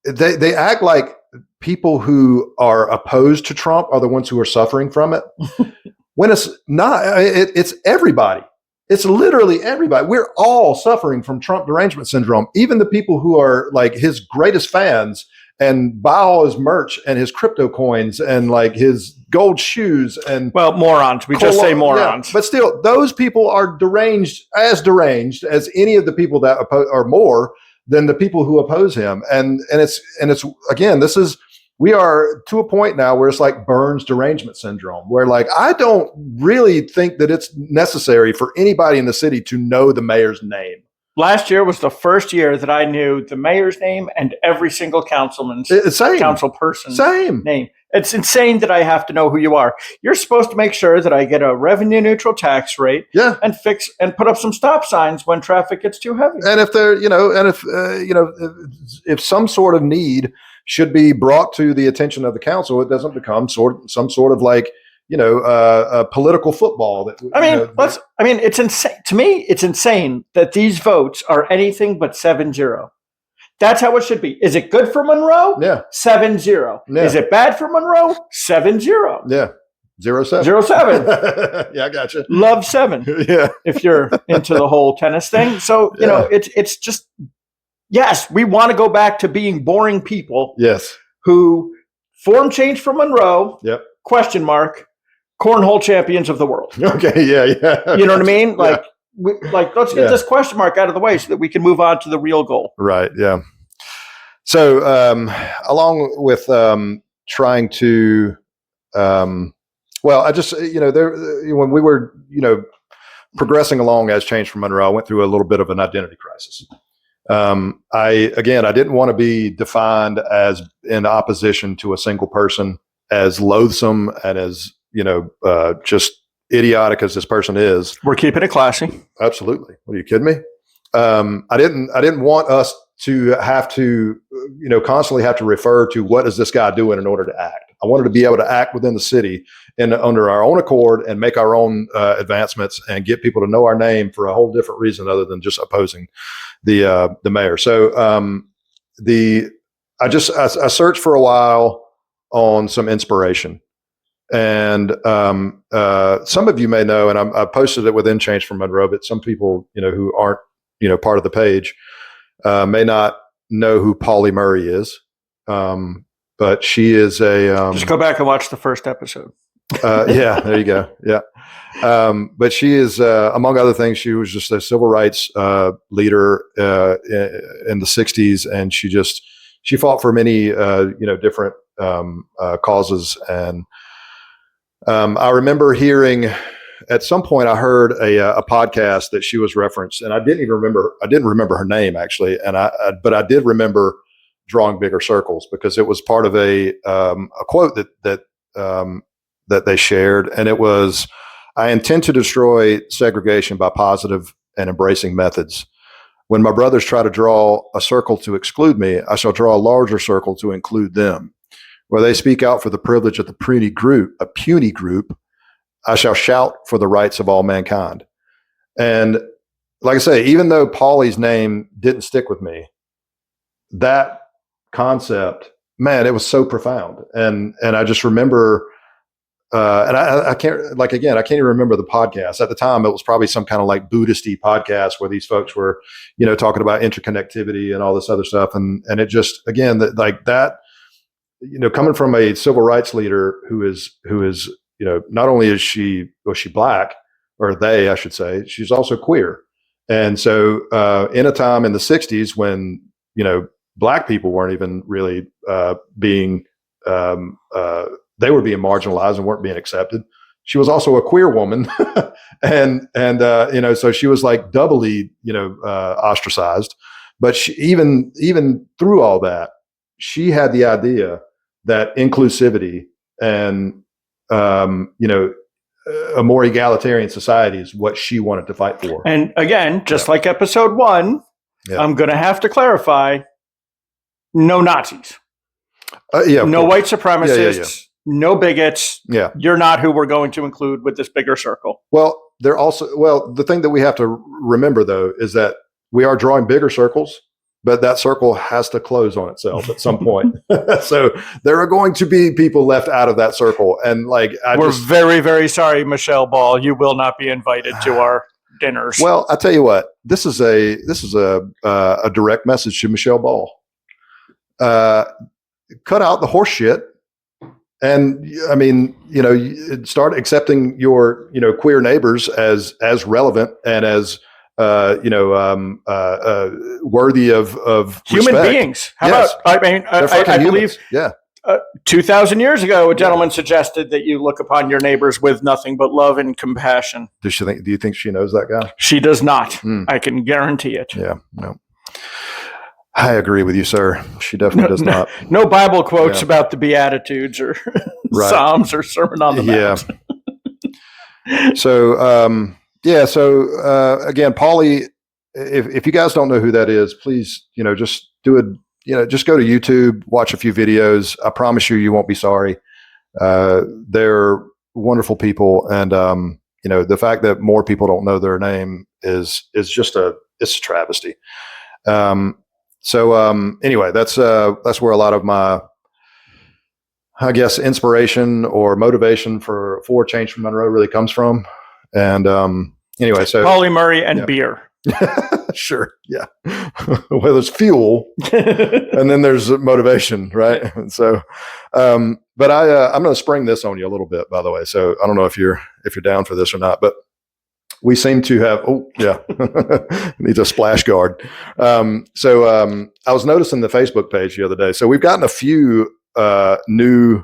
they act like people who are opposed to Trump are the ones who are suffering from it. When it's not, it's everybody. It's literally everybody. We're all suffering from Trump derangement syndrome. Even the people who are his greatest fans and buy all his merch and his crypto coins and his gold shoes and morons. We just say morons. Yeah, but still, those people are deranged as any of the people that oppose, or more than the people who oppose him. And it's again, we are to a point now where it's like Burns derangement syndrome, where I don't really think that it's necessary for anybody in the city to know the mayor's name. Last year was the first year that I knew the mayor's name and every single councilman's council person's name. It's insane that I have to know who you are. You're supposed to make sure that I get a revenue neutral tax rate, and fix and put up some stop signs when traffic gets too heavy. And if there, if some sort of need should be brought to the attention of the council, it doesn't become some sort of a political football. It's insane to me. It's insane that these votes are anything but 7-0. That's how it should be. Is it good for Monroe? Yeah. 7-0. Yeah. Is it bad for Monroe? 7-0. Yeah. 0-7. 0-7. Yeah, I got you. Love 7. Yeah. If you're into the whole tennis thing. So, it's just, yes, we want to go back to being boring people. Yes. Who form change for Monroe. Yep. Question mark. Cornhole champions of the world. Okay. Yeah. You know what I mean? Let's get this question mark out of the way so that we can move on to the real goal. Right. Yeah. So, along with trying to, I just, when we were, progressing along as Change for Monroe, I went through a little bit of an identity crisis. I didn't want to be defined as in opposition to a single person, as loathsome and as, just idiotic as this person is. We're keeping it classy. Absolutely. What, are you kidding me? I didn't want us to have to, constantly have to refer to what is this guy doing in order to act. I wanted to be able to act within the city and under our own accord and make our own advancements and get people to know our name for a whole different reason other than just opposing the mayor. So I searched for a while on some inspiration. And some of you may know, and I posted it within Change for Monroe, but some people, who aren't part of the page may not know who Pauli Murray is, but she is a just go back and watch the first episode. Yeah, there you go. Yeah. But she is, among other things, she was just a civil rights leader in the 60s, and she fought for many different causes. And I remember hearing at some point, I heard a podcast that she was referenced, and I didn't remember her name actually, but I did remember drawing bigger circles because it was part of a quote that they shared, and it was, "I intend to destroy segregation by positive and embracing methods. When my brothers try to draw a circle to exclude me, I shall draw a larger circle to include them. Where they speak out for the privilege of the puny group, I shall shout for the rights of all mankind." And like I say, even though Pauli's name didn't stick with me, that concept, man, it was so profound. And I just remember, and I can't even remember the podcast. At the time, it was probably some kind of like Buddhist-y podcast where these folks were, talking about interconnectivity and all this other stuff. And it just, again, that, coming from a civil rights leader who is, not only was she black, or they, I should say, she's also queer. And so in a time in the 60s when, black people weren't even really being, they were being marginalized and weren't being accepted. She was also a queer woman. and so she was like doubly, ostracized. But she, even through all that, she had the idea that inclusivity and, a more egalitarian society is what she wanted to fight for. And again, just like episode 1, I'm going to have to clarify, no Nazis. No white supremacists, no bigots. Yeah. You're not who we're going to include with this bigger circle. Well, the thing that we have to remember, though, is that we are drawing bigger circles, but that circle has to close on itself at some point. So there are going to be people left out of that circle. And we're very, very sorry, Michelle Ball. You will not be invited to our dinners. Well, I tell you what, this is a direct message to Michelle Ball. Cut out the horse shit. And I mean, start accepting your, queer neighbors as relevant and as, worthy of human respect. beings. How about, I believe 2,000 years ago, a gentleman suggested that you look upon your neighbors with nothing but love and compassion. Do you think she knows that guy? She does not. I can guarantee it. Yeah, no. I agree with you, sir. She definitely does not. No Bible quotes about the Beatitudes or Psalms or Sermon on the Mount. Yeah. So, again, Pauli, if you guys don't know who that is, please, just do it. Just go to YouTube, watch a few videos. I promise you won't be sorry. They're wonderful people. And, the fact that more people don't know their name is just it's a travesty. Anyway, that's where a lot of my, I guess, inspiration or motivation for Change for Monroe really comes from. And anyway, so Pauli Murray and beer. Sure, yeah. Well, there's fuel, and then there's motivation, right? And so, but I'm going to spring this on you a little bit, by the way. So I don't know if you're down for this or not, but we seem to have. Oh, yeah, needs a splash guard. I was noticing the Facebook page the other day. So we've gotten a few new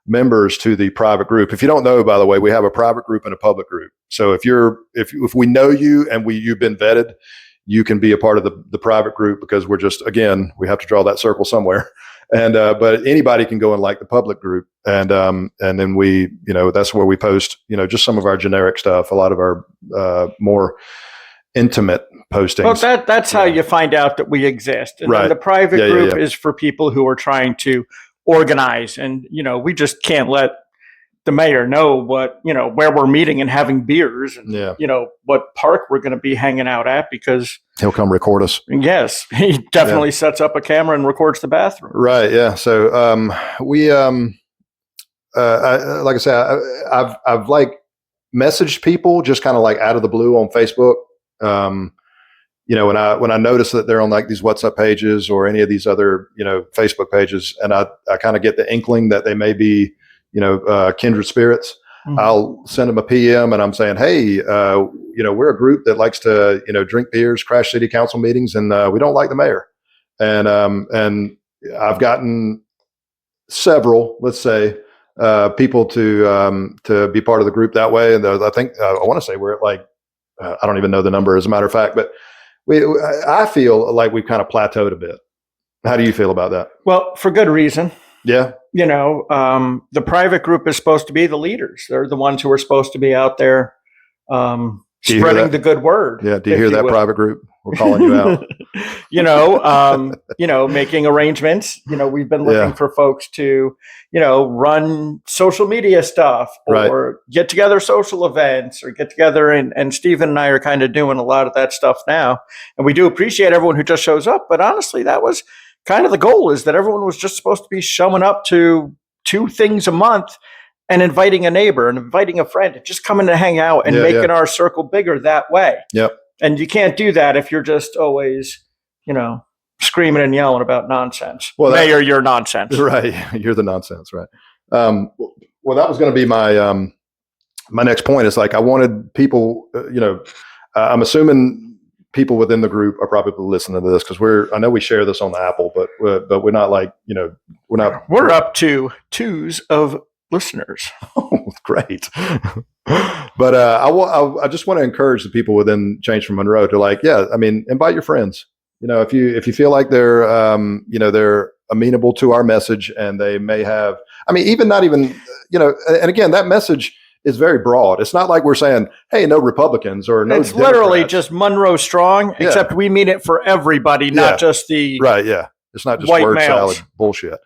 members to the private group. If you don't know, by the way, we have a private group and a public group. So if we know you and you've been vetted, you can be a part of the private group, because we're just, again, we have to draw that circle somewhere. And but anybody can go in like the public group, and then we, that's where we post, just some of our generic stuff, a lot of our more intimate postings. Well, that's how you find out that we exist. And then the private group is for people who are trying to organize, and we just can't let the mayor know what, where we're meeting and having beers, and what park we're going to be hanging out at, because he'll come record us. Yes, he definitely sets up a camera and records the bathroom. Right. Yeah. So we like I said, I've like messaged people just kind of like out of the blue on Facebook, when I notice that they're on like these WhatsApp pages or any of these other, Facebook pages, and I kind of get the inkling that they may be, kindred spirits, mm-hmm. I'll send them a PM and I'm saying, hey, we're a group that likes to, drink beers, crash city council meetings, and we don't like the mayor. And I've gotten several, let's say, people to be part of the group that way. And I think I want to say we're at like, I don't even know the number as a matter of fact, but I feel like we've kind of plateaued a bit. How do you feel about that? Well, for good reason. Yeah. The private group is supposed to be the leaders. They're the ones who are supposed to be out there spreading the good word. Yeah. Do you hear that, private group? We're calling you out. Making arrangements. We've been looking for folks to, run social media stuff or get together social events or get together. And Stephen and I are kind of doing a lot of that stuff now. And we do appreciate everyone who just shows up. But honestly, that was kind of the goal, is that everyone was just supposed to be showing up to 2 things a month and inviting a neighbor and inviting a friend and just coming to hang out and making our circle bigger that way. Yep. And you can't do that if you're just always, screaming and yelling about nonsense. Well, Mayor, you're nonsense. Right. You're the nonsense. Right. Well, that was going to be my my next point. Is like I wanted people. I'm assuming people within the group are probably listening to this because I know we share this on the Apple, but we're not like we're up to 2s of listeners. Oh, great. But I just want to encourage the people within Change for Monroe to invite your friends. If you feel like they're they're amenable to our message, and they may have, and again, that message is very broad. It's not like we're saying, hey, no Republicans or no. It's Democrats. Literally just Monroe strong, except we mean it for everybody, not just the right. Yeah. It's not just white word males. Salad bullshit.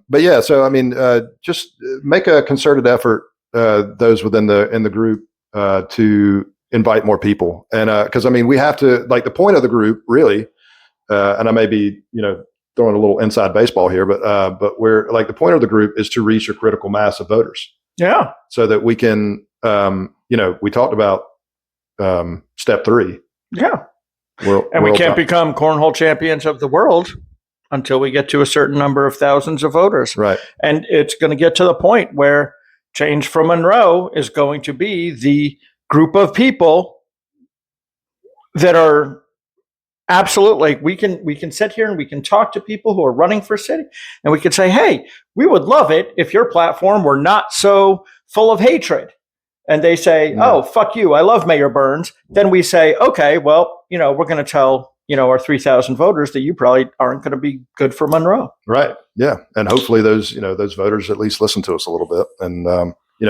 But yeah, so just make a concerted effort, those within the group, to invite more people, and because we have to, like, the point of the group really, and I may be throwing a little inside baseball here, but we're like, the point of the group is to reach a critical mass of voters. Yeah, so that we can, we talked about step 3. Yeah. We can't become cornhole champions of the world until we get to a certain number of thousands of voters. Right. And it's going to get to the point where Change for Monroe is going to be the group of people that are absolutely, we can sit here and we can talk to people who are running for city, and we can say, hey, we would love it if your platform were not so full of hatred. And they say, oh, fuck you, I love Mayor Burns. Then we say, okay, well, we're going to tell, our 3,000 voters that you probably aren't going to be good for Monroe. Right. Yeah. And hopefully those voters at least listen to us a little bit and,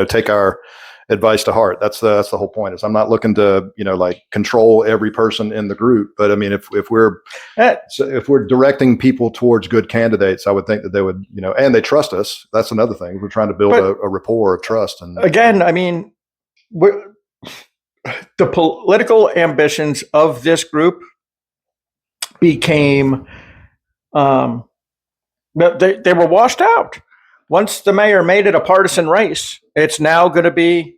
take our advice to heart. That's the whole point. Is I'm not looking to, control every person in the group, but if we're directing people towards good candidates, I would think that they would, and they trust us. That's another thing. We're trying to build a rapport of trust. And again, the political ambitions of this group became, they were washed out. Once the mayor made it a partisan race, it's now going to be,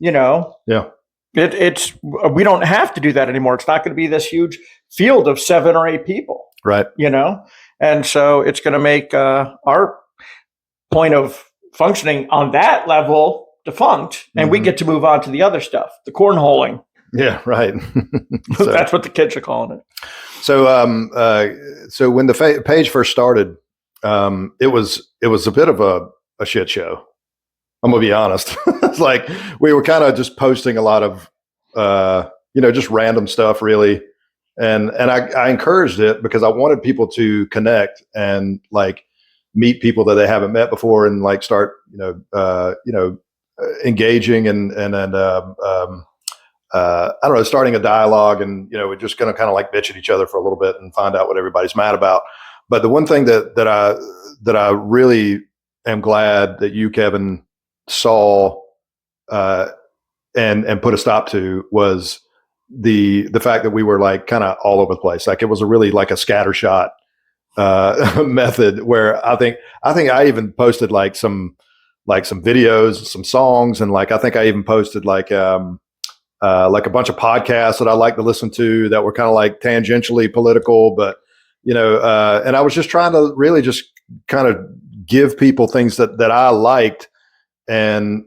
it's we don't have to do that anymore. It's not going to be this huge field of 7 or 8 people. Right. And so it's going to make our point of functioning on that level defunct, and we get to move on to the other stuff, the cornholing. Yeah, right. So, that's what the kids are calling it. So, so when the page first started, it was a bit of a shit show. I'm gonna be honest. It's like we were kind of just posting a lot of, just random stuff, really, and I encouraged it because I wanted people to connect and meet people that they haven't met before, and start engaging and I don't know, starting a dialogue, and we're just going to kind of bitch at each other for a little bit and find out what everybody's mad about. But the one thing that I really am glad that you, Kevin, saw and put a stop to was the fact that we were kind of all over the place. It was a really a scattershot method where I think I even posted some videos, some songs, and I think I even posted like a bunch of podcasts that I like to listen to that were kind of like tangentially political, but and I was just trying to really just kind of give people things that I liked and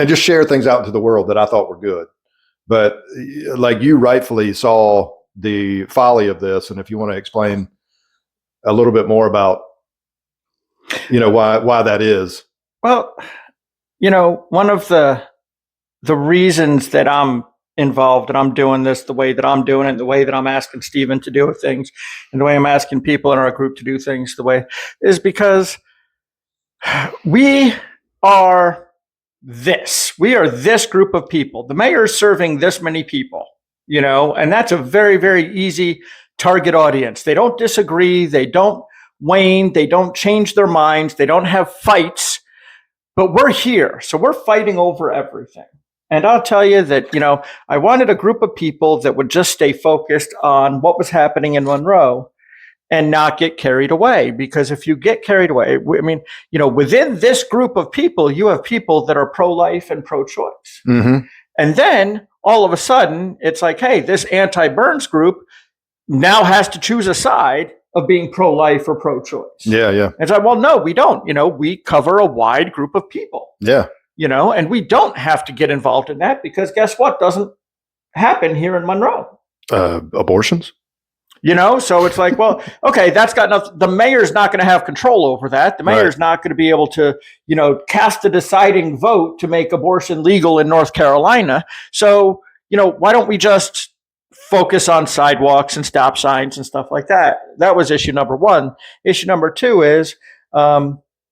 just share things out into the world that I thought were good. But like you rightfully saw the folly of this, and if you want to explain a little bit more about why that is. Well, one of the reasons that I'm involved and I'm doing this the way that I'm doing it, the way that I'm asking Stephen to do things, and the way I'm asking people in our group to do things the way is because we are this group of people. The mayor is serving this many people, and that's a very, very easy target audience. They don't disagree. They don't wane. They don't change their minds. They don't have fights, but we're here. So we're fighting over everything. And I'll tell you that, I wanted a group of people that would just stay focused on what was happening in Monroe and not get carried away. Because if you get carried away, within this group of people, you have people that are pro-life and pro-choice. Mm-hmm. And then all of a sudden, it's like, hey, this anti-Burns group now has to choose a side of being pro-life or pro-choice. Yeah. And it's like, well, no, we don't. We cover a wide group of people. Yeah. And we don't have to get involved in that because guess what doesn't happen here in Monroe? Abortions. So it's like, well, okay, that's got nothing. The mayor's not going to have control over that. The mayor's not going to be able to, cast a deciding vote to make abortion legal in North Carolina. So, why don't we just focus on sidewalks and stop signs and stuff like that? That was issue number one. Issue number two is,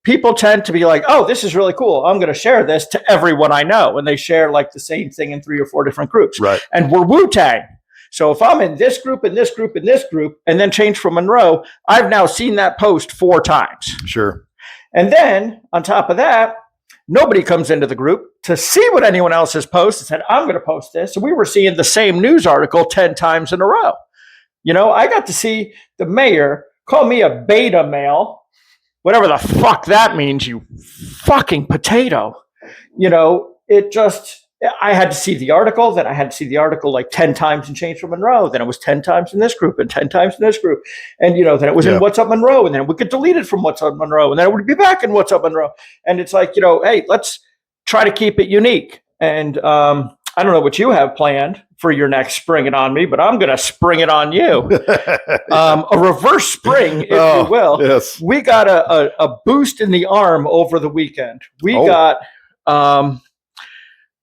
people tend to be like, oh, this is really cool. I'm going to share this to everyone I know. And they share like the same thing in 3 or 4 different groups. Right. And we're Wu-Tang. So if I'm in this group and this group and this group and then change from Monroe, I've now seen that post 4 times. Sure. And then on top of that, nobody comes into the group to see what anyone else has posted and said, I'm going to post this. So we were seeing the same news article 10 times in a row. I got to see the mayor call me a beta male. Whatever the fuck that means, you fucking potato. I had to see the article, then I had to see the article like 10 times in Change for Monroe. Then it was 10 times in this group and 10 times in this group. And, then it was in What's Up Monroe. And then we could delete it from What's Up Monroe. And then it would be back in What's Up Monroe. And it's like, hey, let's try to keep it unique. And I don't know what you have planned for your next Spring It On Me, but I'm going to spring it on you. A reverse spring, if you will. Yes. We got a boost in the arm over the weekend. We got a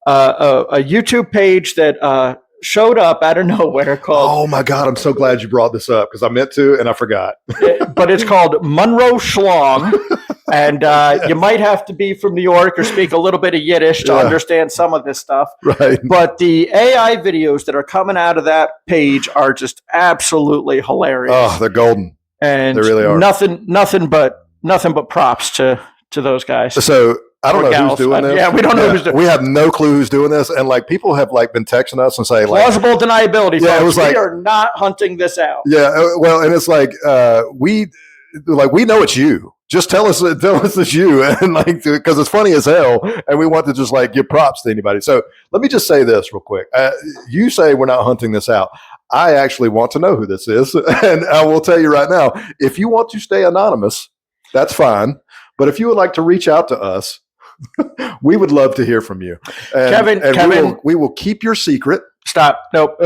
YouTube page that showed up out of nowhere called... Oh, my God. I'm so glad you brought this up because I meant to and I forgot. But it's called Monroe Schlong. And you might have to be from New York or speak a little bit of Yiddish to understand some of this stuff. Right. But the AI videos that are coming out of that page are just absolutely hilarious. Oh, they're golden. And they really are. Nothing but props to those guys. So I don't know who's doing this. Yeah, we don't know who's doing. We have no clue who's doing this, and like people have like been texting us and saying plausible deniability. Yeah, folks. it was like we are not hunting this out. Yeah, well, and it's like we know it's you. Just tell us it's you, and like because it's funny as hell, and we want to just like give props to anybody. So let me just say this real quick. You say we're not hunting this out. I actually want to know who this is, and I will tell you right now. If you want to stay anonymous, that's fine. But if you would like to reach out to us, we would love to hear from you. And, Kevin, we will keep your secret. Stop. Nope.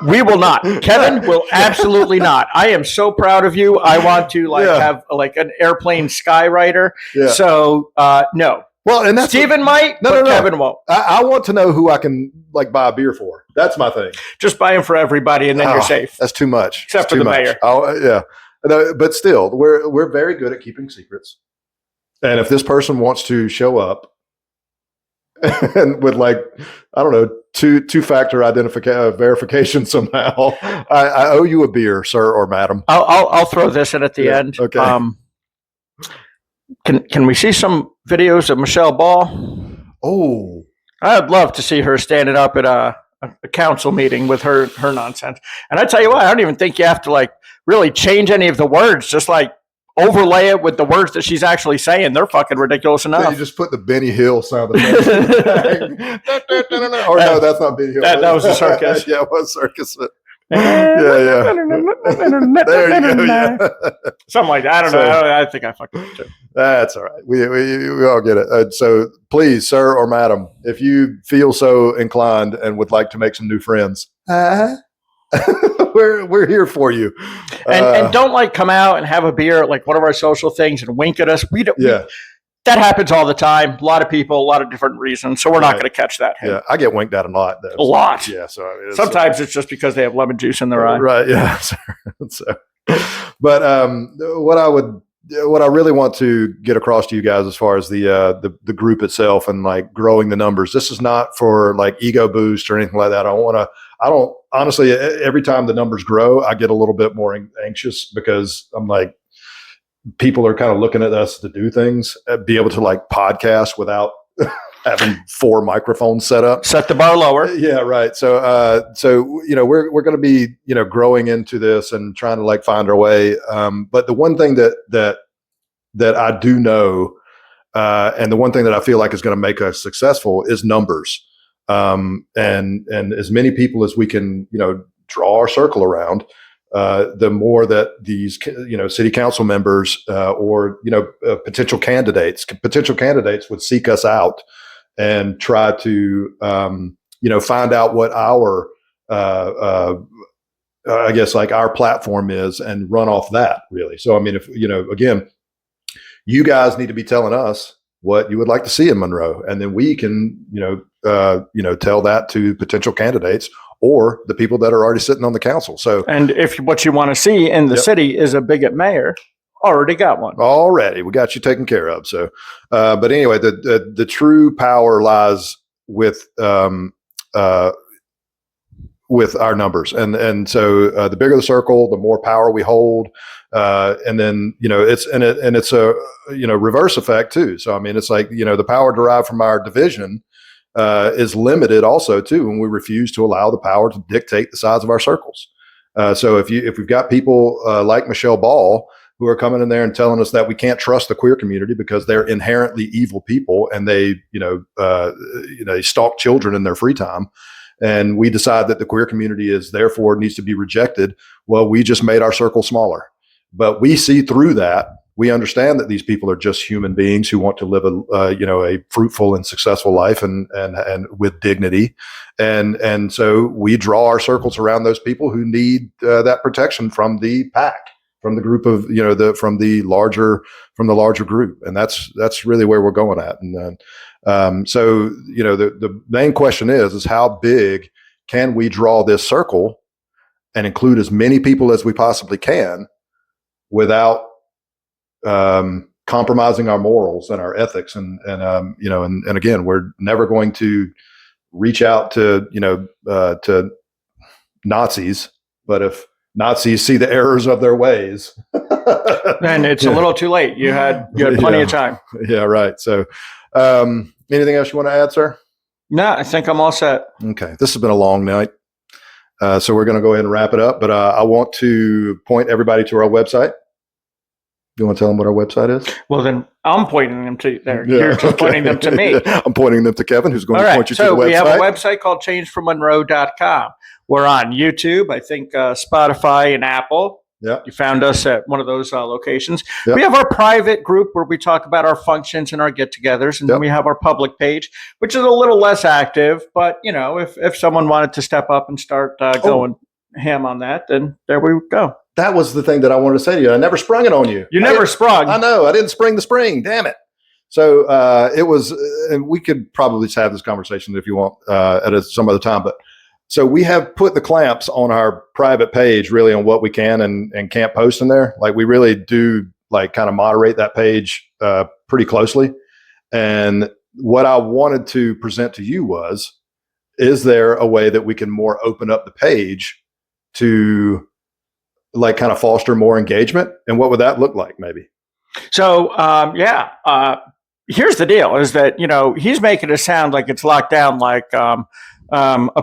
We will not. Kevin will absolutely not. I am so proud of you. I want to have like an airplane skywriter. Yeah. So no. Well, and that's Stephen might, but Kevin won't. I want to know who I can like buy a beer for. That's my thing. Just buy them for everybody, and then you're safe. That's too much. Except for the mayor. Yeah. But still, we're very good at keeping secrets. And if this person wants to show up and with like, I don't know, two-factor verification somehow, I owe you a beer, sir or madam. I'll throw this in at the end. Okay. Can we see some videos of Michelle Ball? Oh, I'd love to see her standing up at a council meeting with her nonsense. And I tell you what, I don't even think you have to like really change any of the words. Just like overlay it with the words that she's actually saying, they're fucking ridiculous enough. So you just put the Benny Hill sound effect. Or no, that's not Benny Hill. That was a circus. Yeah, it was circus. Yeah. There you go. Yeah. Something like that. I don't know. I think I fucked up too. That's all right. We all get it. So please, sir or madam, if you feel so inclined and would like to make some new friends, we're here for you. And don't like come out and have a beer at like one of our social things and wink at us. We don't. Yeah. That happens all the time. A lot of people, a lot of different reasons. So we're not going to catch that. Yeah, I get winked at a lot. Though. A lot. Yeah. So sometimes it's just because they have lemon juice in their eye. Right. Yeah. But what I really want to get across to you guys as far as the group itself and like growing the numbers. This is not for like ego boost or anything like that. I don't honestly. Every time the numbers grow, I get a little bit more anxious because I'm like, people are kind of looking at us to do things, be able to like podcast without having 4 microphones set up. Set the bar lower. Yeah, right. So we're going to be growing into this and trying to like find our way. But the one thing that I do know, and the one thing that I feel like is going to make us successful is numbers. And as many people as we can draw our circle around. The more that these, city council members or potential candidates would seek us out and try to, find out what our, I guess, like our platform is and run off that really. So, I mean, if, again, you guys need to be telling us what you would like to see in Monroe, and then we can, tell that to potential candidates or the people that are already sitting on the council. So, and if what you want to see in the city is a bigot mayor, already got one. Already, we got you taken care of. So, but anyway, the true power lies with our numbers, and so the bigger the circle, the more power we hold, and then it's a reverse effect too. So I mean, it's like the power derived from our division is limited also too when we refuse to allow the power to dictate the size of our circles. So if we've got people like Michelle Ball who are coming in there and telling us that we can't trust the queer community because they're inherently evil people and they stalk children in their free time, and we decide that the queer community is therefore needs to be rejected, well, we just made our circle smaller. But we see through that. We understand that these people are just human beings who want to live a fruitful and successful life and with dignity, and so we draw our circles around those people who need that protection from the pack, from the group of from the larger group, and that's really where we're going at. And so the main question is how big can we draw this circle and include as many people as we possibly can without compromising our morals and our ethics, and again, we're never going to reach out to Nazis, but if Nazis see the errors of their ways, then it's a little too late. You had plenty of time. Yeah, right. So, anything else you want to add, sir? No, I think I'm all set. Okay, this has been a long night, so we're going to go ahead and wrap it up. But I want to point everybody to our website. You want to tell them what our website is? Well, then I'm pointing them to there. Yeah, you're just pointing them to me. I'm pointing them to Kevin, who's going to point you to the website. So we have a website called changeformonroe.com. We're on YouTube, I think Spotify and Apple. Yeah. You found us at one of those locations. Yep. We have our private group where we talk about our functions and our get-togethers. And then we have our public page, which is a little less active. But, if someone wanted to step up and start going ham on that, then there we go. That was the thing that I wanted to say to you. I never sprung it on you. You never sprung. I know. I didn't spring the spring. Damn it. So it was, and we could probably just have this conversation if you want at some other time. But so we have put the clamps on our private page really on what we can and can't post in there. Like we really do like kind of moderate that page pretty closely. And what I wanted to present to you was, is there a way that we can more open up the page to like kind of foster more engagement? And what would that look like maybe? So, here's the deal is that, he's making it sound like it's locked down like a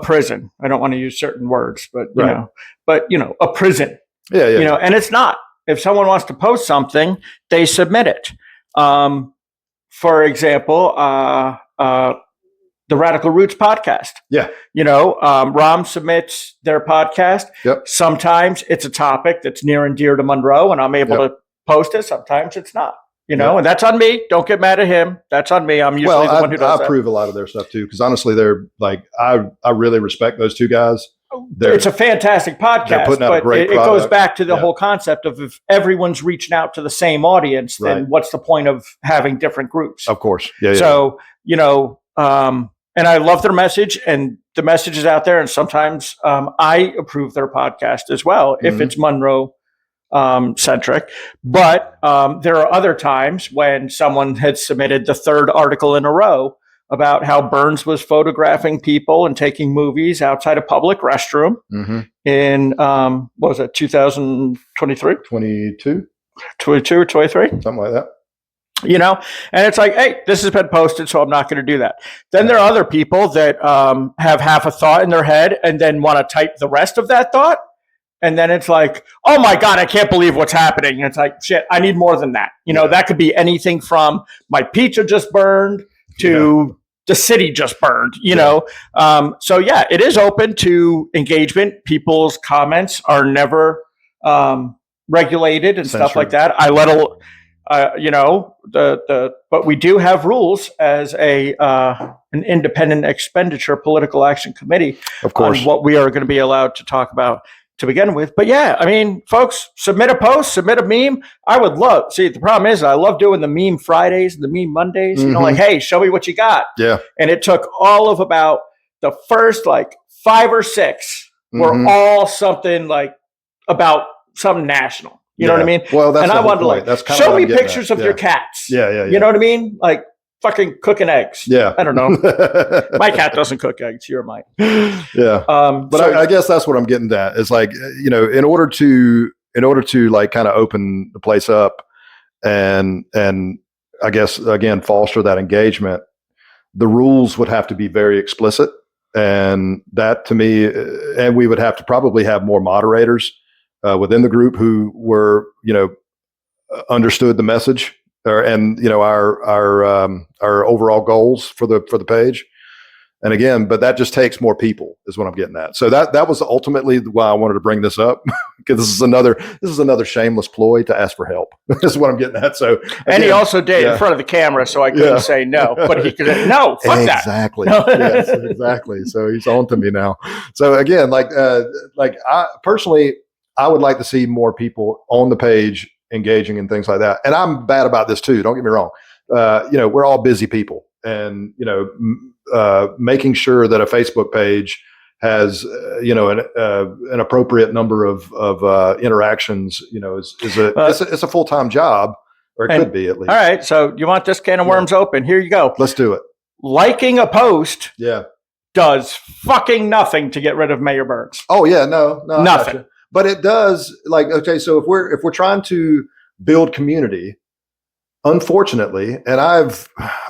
prison. I don't want to use certain words, but, a prison. Yeah. And it's not. if someone wants to post something, they submit it. For example, the Radical Roots podcast. Yeah. Rom submits their podcast. Yep. Sometimes it's a topic that's near and dear to Monroe, and I'm able to post it. Sometimes it's not. And that's on me. Don't get mad at him. That's on me. I'm usually the one who does that. I approve a lot of their stuff too, because honestly, they're like, I really respect those two guys. It's a fantastic podcast, but it goes back to the whole concept of if everyone's reaching out to the same audience, then what's the point of having different groups? Of course. Yeah. So, and I love their message, and the message is out there. And sometimes I approve their podcast as well, if it's Monroe centric. But there are other times when someone had submitted the third article in a row about how Burns was photographing people and taking movies outside a public restroom in, what was it, 2023? 22 or 23? Something like that. And it's like, hey, this has been posted, so I'm not going to do that. Then there are other people that have half a thought in their head and then want to type the rest of that thought. And then it's like, oh my God, I can't believe what's happening. And it's like, shit, I need more than that. That could be anything from my pizza just burned to the city just burned, So yeah, it is open to engagement. People's comments are never regulated and stuff like that. I let but we do have rules as an independent expenditure political action committee, of course, on what we are going to be allowed to talk about to begin with. But yeah, I mean, folks, submit a post, submit a meme. I would love, see, the problem is I love doing the meme Fridays, the meme Mondays, like, hey, show me what you got. Yeah. And it took all of about the first 5 or 6 were all something about something national. You know what I mean? Well, that's, and I wanted to that's show me pictures of your cats. Yeah. You know what I mean? Like fucking cooking eggs. Yeah. I don't know. My cat doesn't cook eggs. You're mine. Yeah. But I guess that's what I'm getting at. Is like, in order to like kind of open the place up and I guess again foster that engagement, the rules would have to be very explicit, and that to me, and we would have to probably have more moderators within the group who were, understood the message and our overall goals for the page. And again, but that just takes more people is what I'm getting at. So that was ultimately why I wanted to bring this up, because this is another shameless ploy to ask for help. This is what I'm getting at. So again, and he also did in front of the camera, so I couldn't say no, but he could no, fuck exactly. That. Yes, exactly. So he's on to me now. So again, like I personally, I would like to see more people on the page engaging in things like that. And I'm bad about this too. Don't get me wrong. We're all busy people, and making sure that a Facebook page has an appropriate number of interactions, it's a full-time job, or it could be at least. All right. So you want this can of worms open? Here you go. Let's do it. Liking a post. Does fucking nothing to get rid of Mayor Burns. Oh yeah. No, nothing. But it does, okay, so if we're trying to build community, unfortunately, and I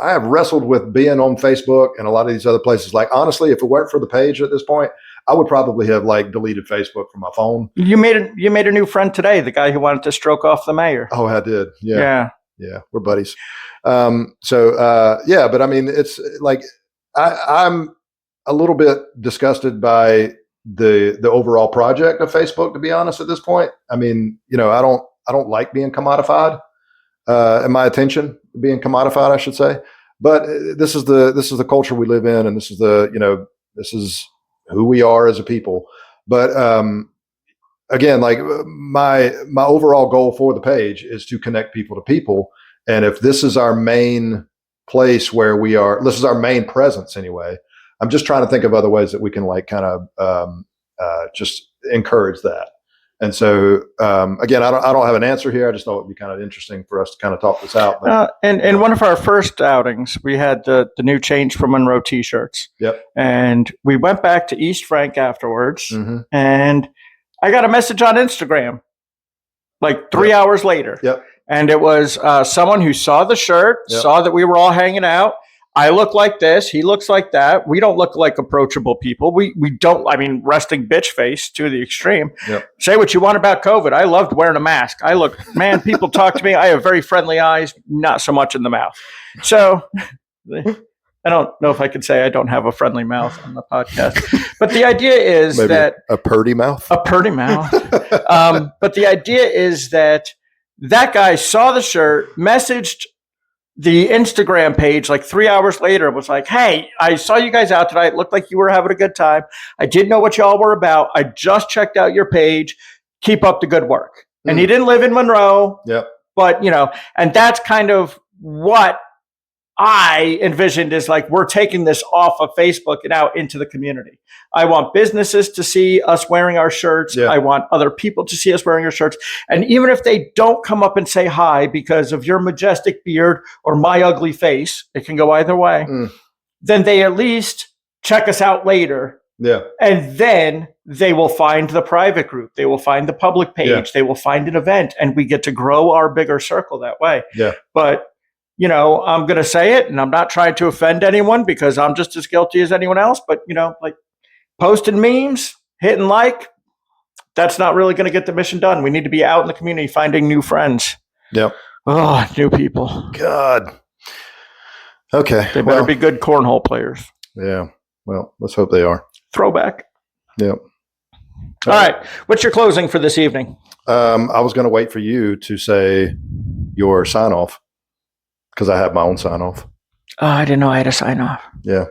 have wrestled with being on Facebook and a lot of these other places. Like honestly, if it weren't for the page at this point, I would probably have deleted Facebook from my phone. You made a new friend today, the guy who wanted to stroke off the mayor. Oh, I did. Yeah. We're buddies. But I mean, it's like I'm a little bit disgusted by the overall project of Facebook, to be honest, at this point. I mean, I don't like being commodified, and my attention being commodified, I should say. But this is the culture we live in, and this is this is who we are as a people. But again, like my overall goal for the page is to connect people to people. And if this is our main place where this is our main presence anyway, I'm just trying to think of other ways that we can just encourage that. And so, again, I don't have an answer here. I just thought it'd be kind of interesting for us to kind of talk this out. But, in one of our first outings, we had the new Change for Monroe T-shirts. Yep. And we went back to East Frank afterwards, and I got a message on Instagram, 3 hours later. Yep. And it was someone who saw the shirt, saw that we were all hanging out. I look like this. He looks like that. We don't look like approachable people. We don't, I mean, resting bitch face to the extreme. Yep. Say what you want about COVID. I loved wearing a mask. Man, people talk to me. I have very friendly eyes, not so much in the mouth. So I don't know if I could say I don't have a friendly mouth on the podcast, but the idea is Maybe that a purdy mouth. but the idea is that guy saw the shirt, messaged the Instagram page like 3 hours later, was like, hey, I saw you guys out tonight. It looked like you were having a good time. I didn't know what y'all were about. I just checked out your page. Keep up the good work. And he didn't live in Monroe. Yep. But, and that's kind of what I envisioned is like, we're taking this off of Facebook and out into the community. I want businesses to see us wearing our shirts. Yeah. I want other people to see us wearing our shirts. And even if they don't come up and say hi because of your majestic beard or my ugly face, it can go either way, then they at least check us out later. Yeah. And then they will find the private group. They will find the public page. Yeah. They will find an event, and we get to grow our bigger circle that way. Yeah. But I'm going to say it, and I'm not trying to offend anyone because I'm just as guilty as anyone else. But, like posting memes, hitting like, that's not really going to get the mission done. We need to be out in the community finding new friends. Yep. Oh, new people. God. Okay. They better be good cornhole players. Yeah. Well, let's hope they are. Throwback. Yep. All right. What's your closing for this evening? I was going to wait for you to say your sign off, because I have my own sign off. Oh, I didn't know I had a sign off. Yeah.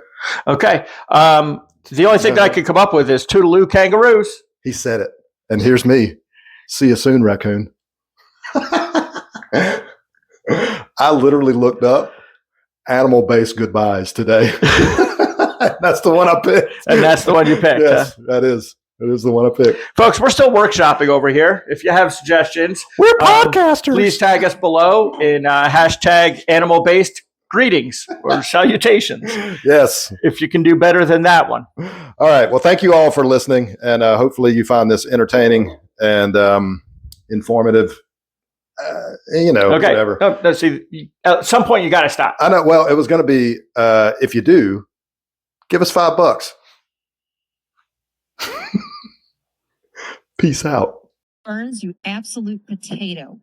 Okay. The only thing that I could come up with is Toodaloo Kangaroos. He said it. And here's me. See you soon, raccoon. I literally looked up animal-based goodbyes today. That's the one I picked. And that's the one you picked. Yes, that is. It is the one I picked. Folks, we're still workshopping over here. If you have suggestions, we're podcasters. Please tag us below in hashtag animal-based greetings or salutations. Yes. If you can do better than that one. All right. Well, thank you all for listening. And hopefully you find this entertaining and informative. Okay. Whatever. No, see, at some point you got to stop. I know. Well, it was going to be, if you do, give us $5. Peace out. Burns, you absolute potato.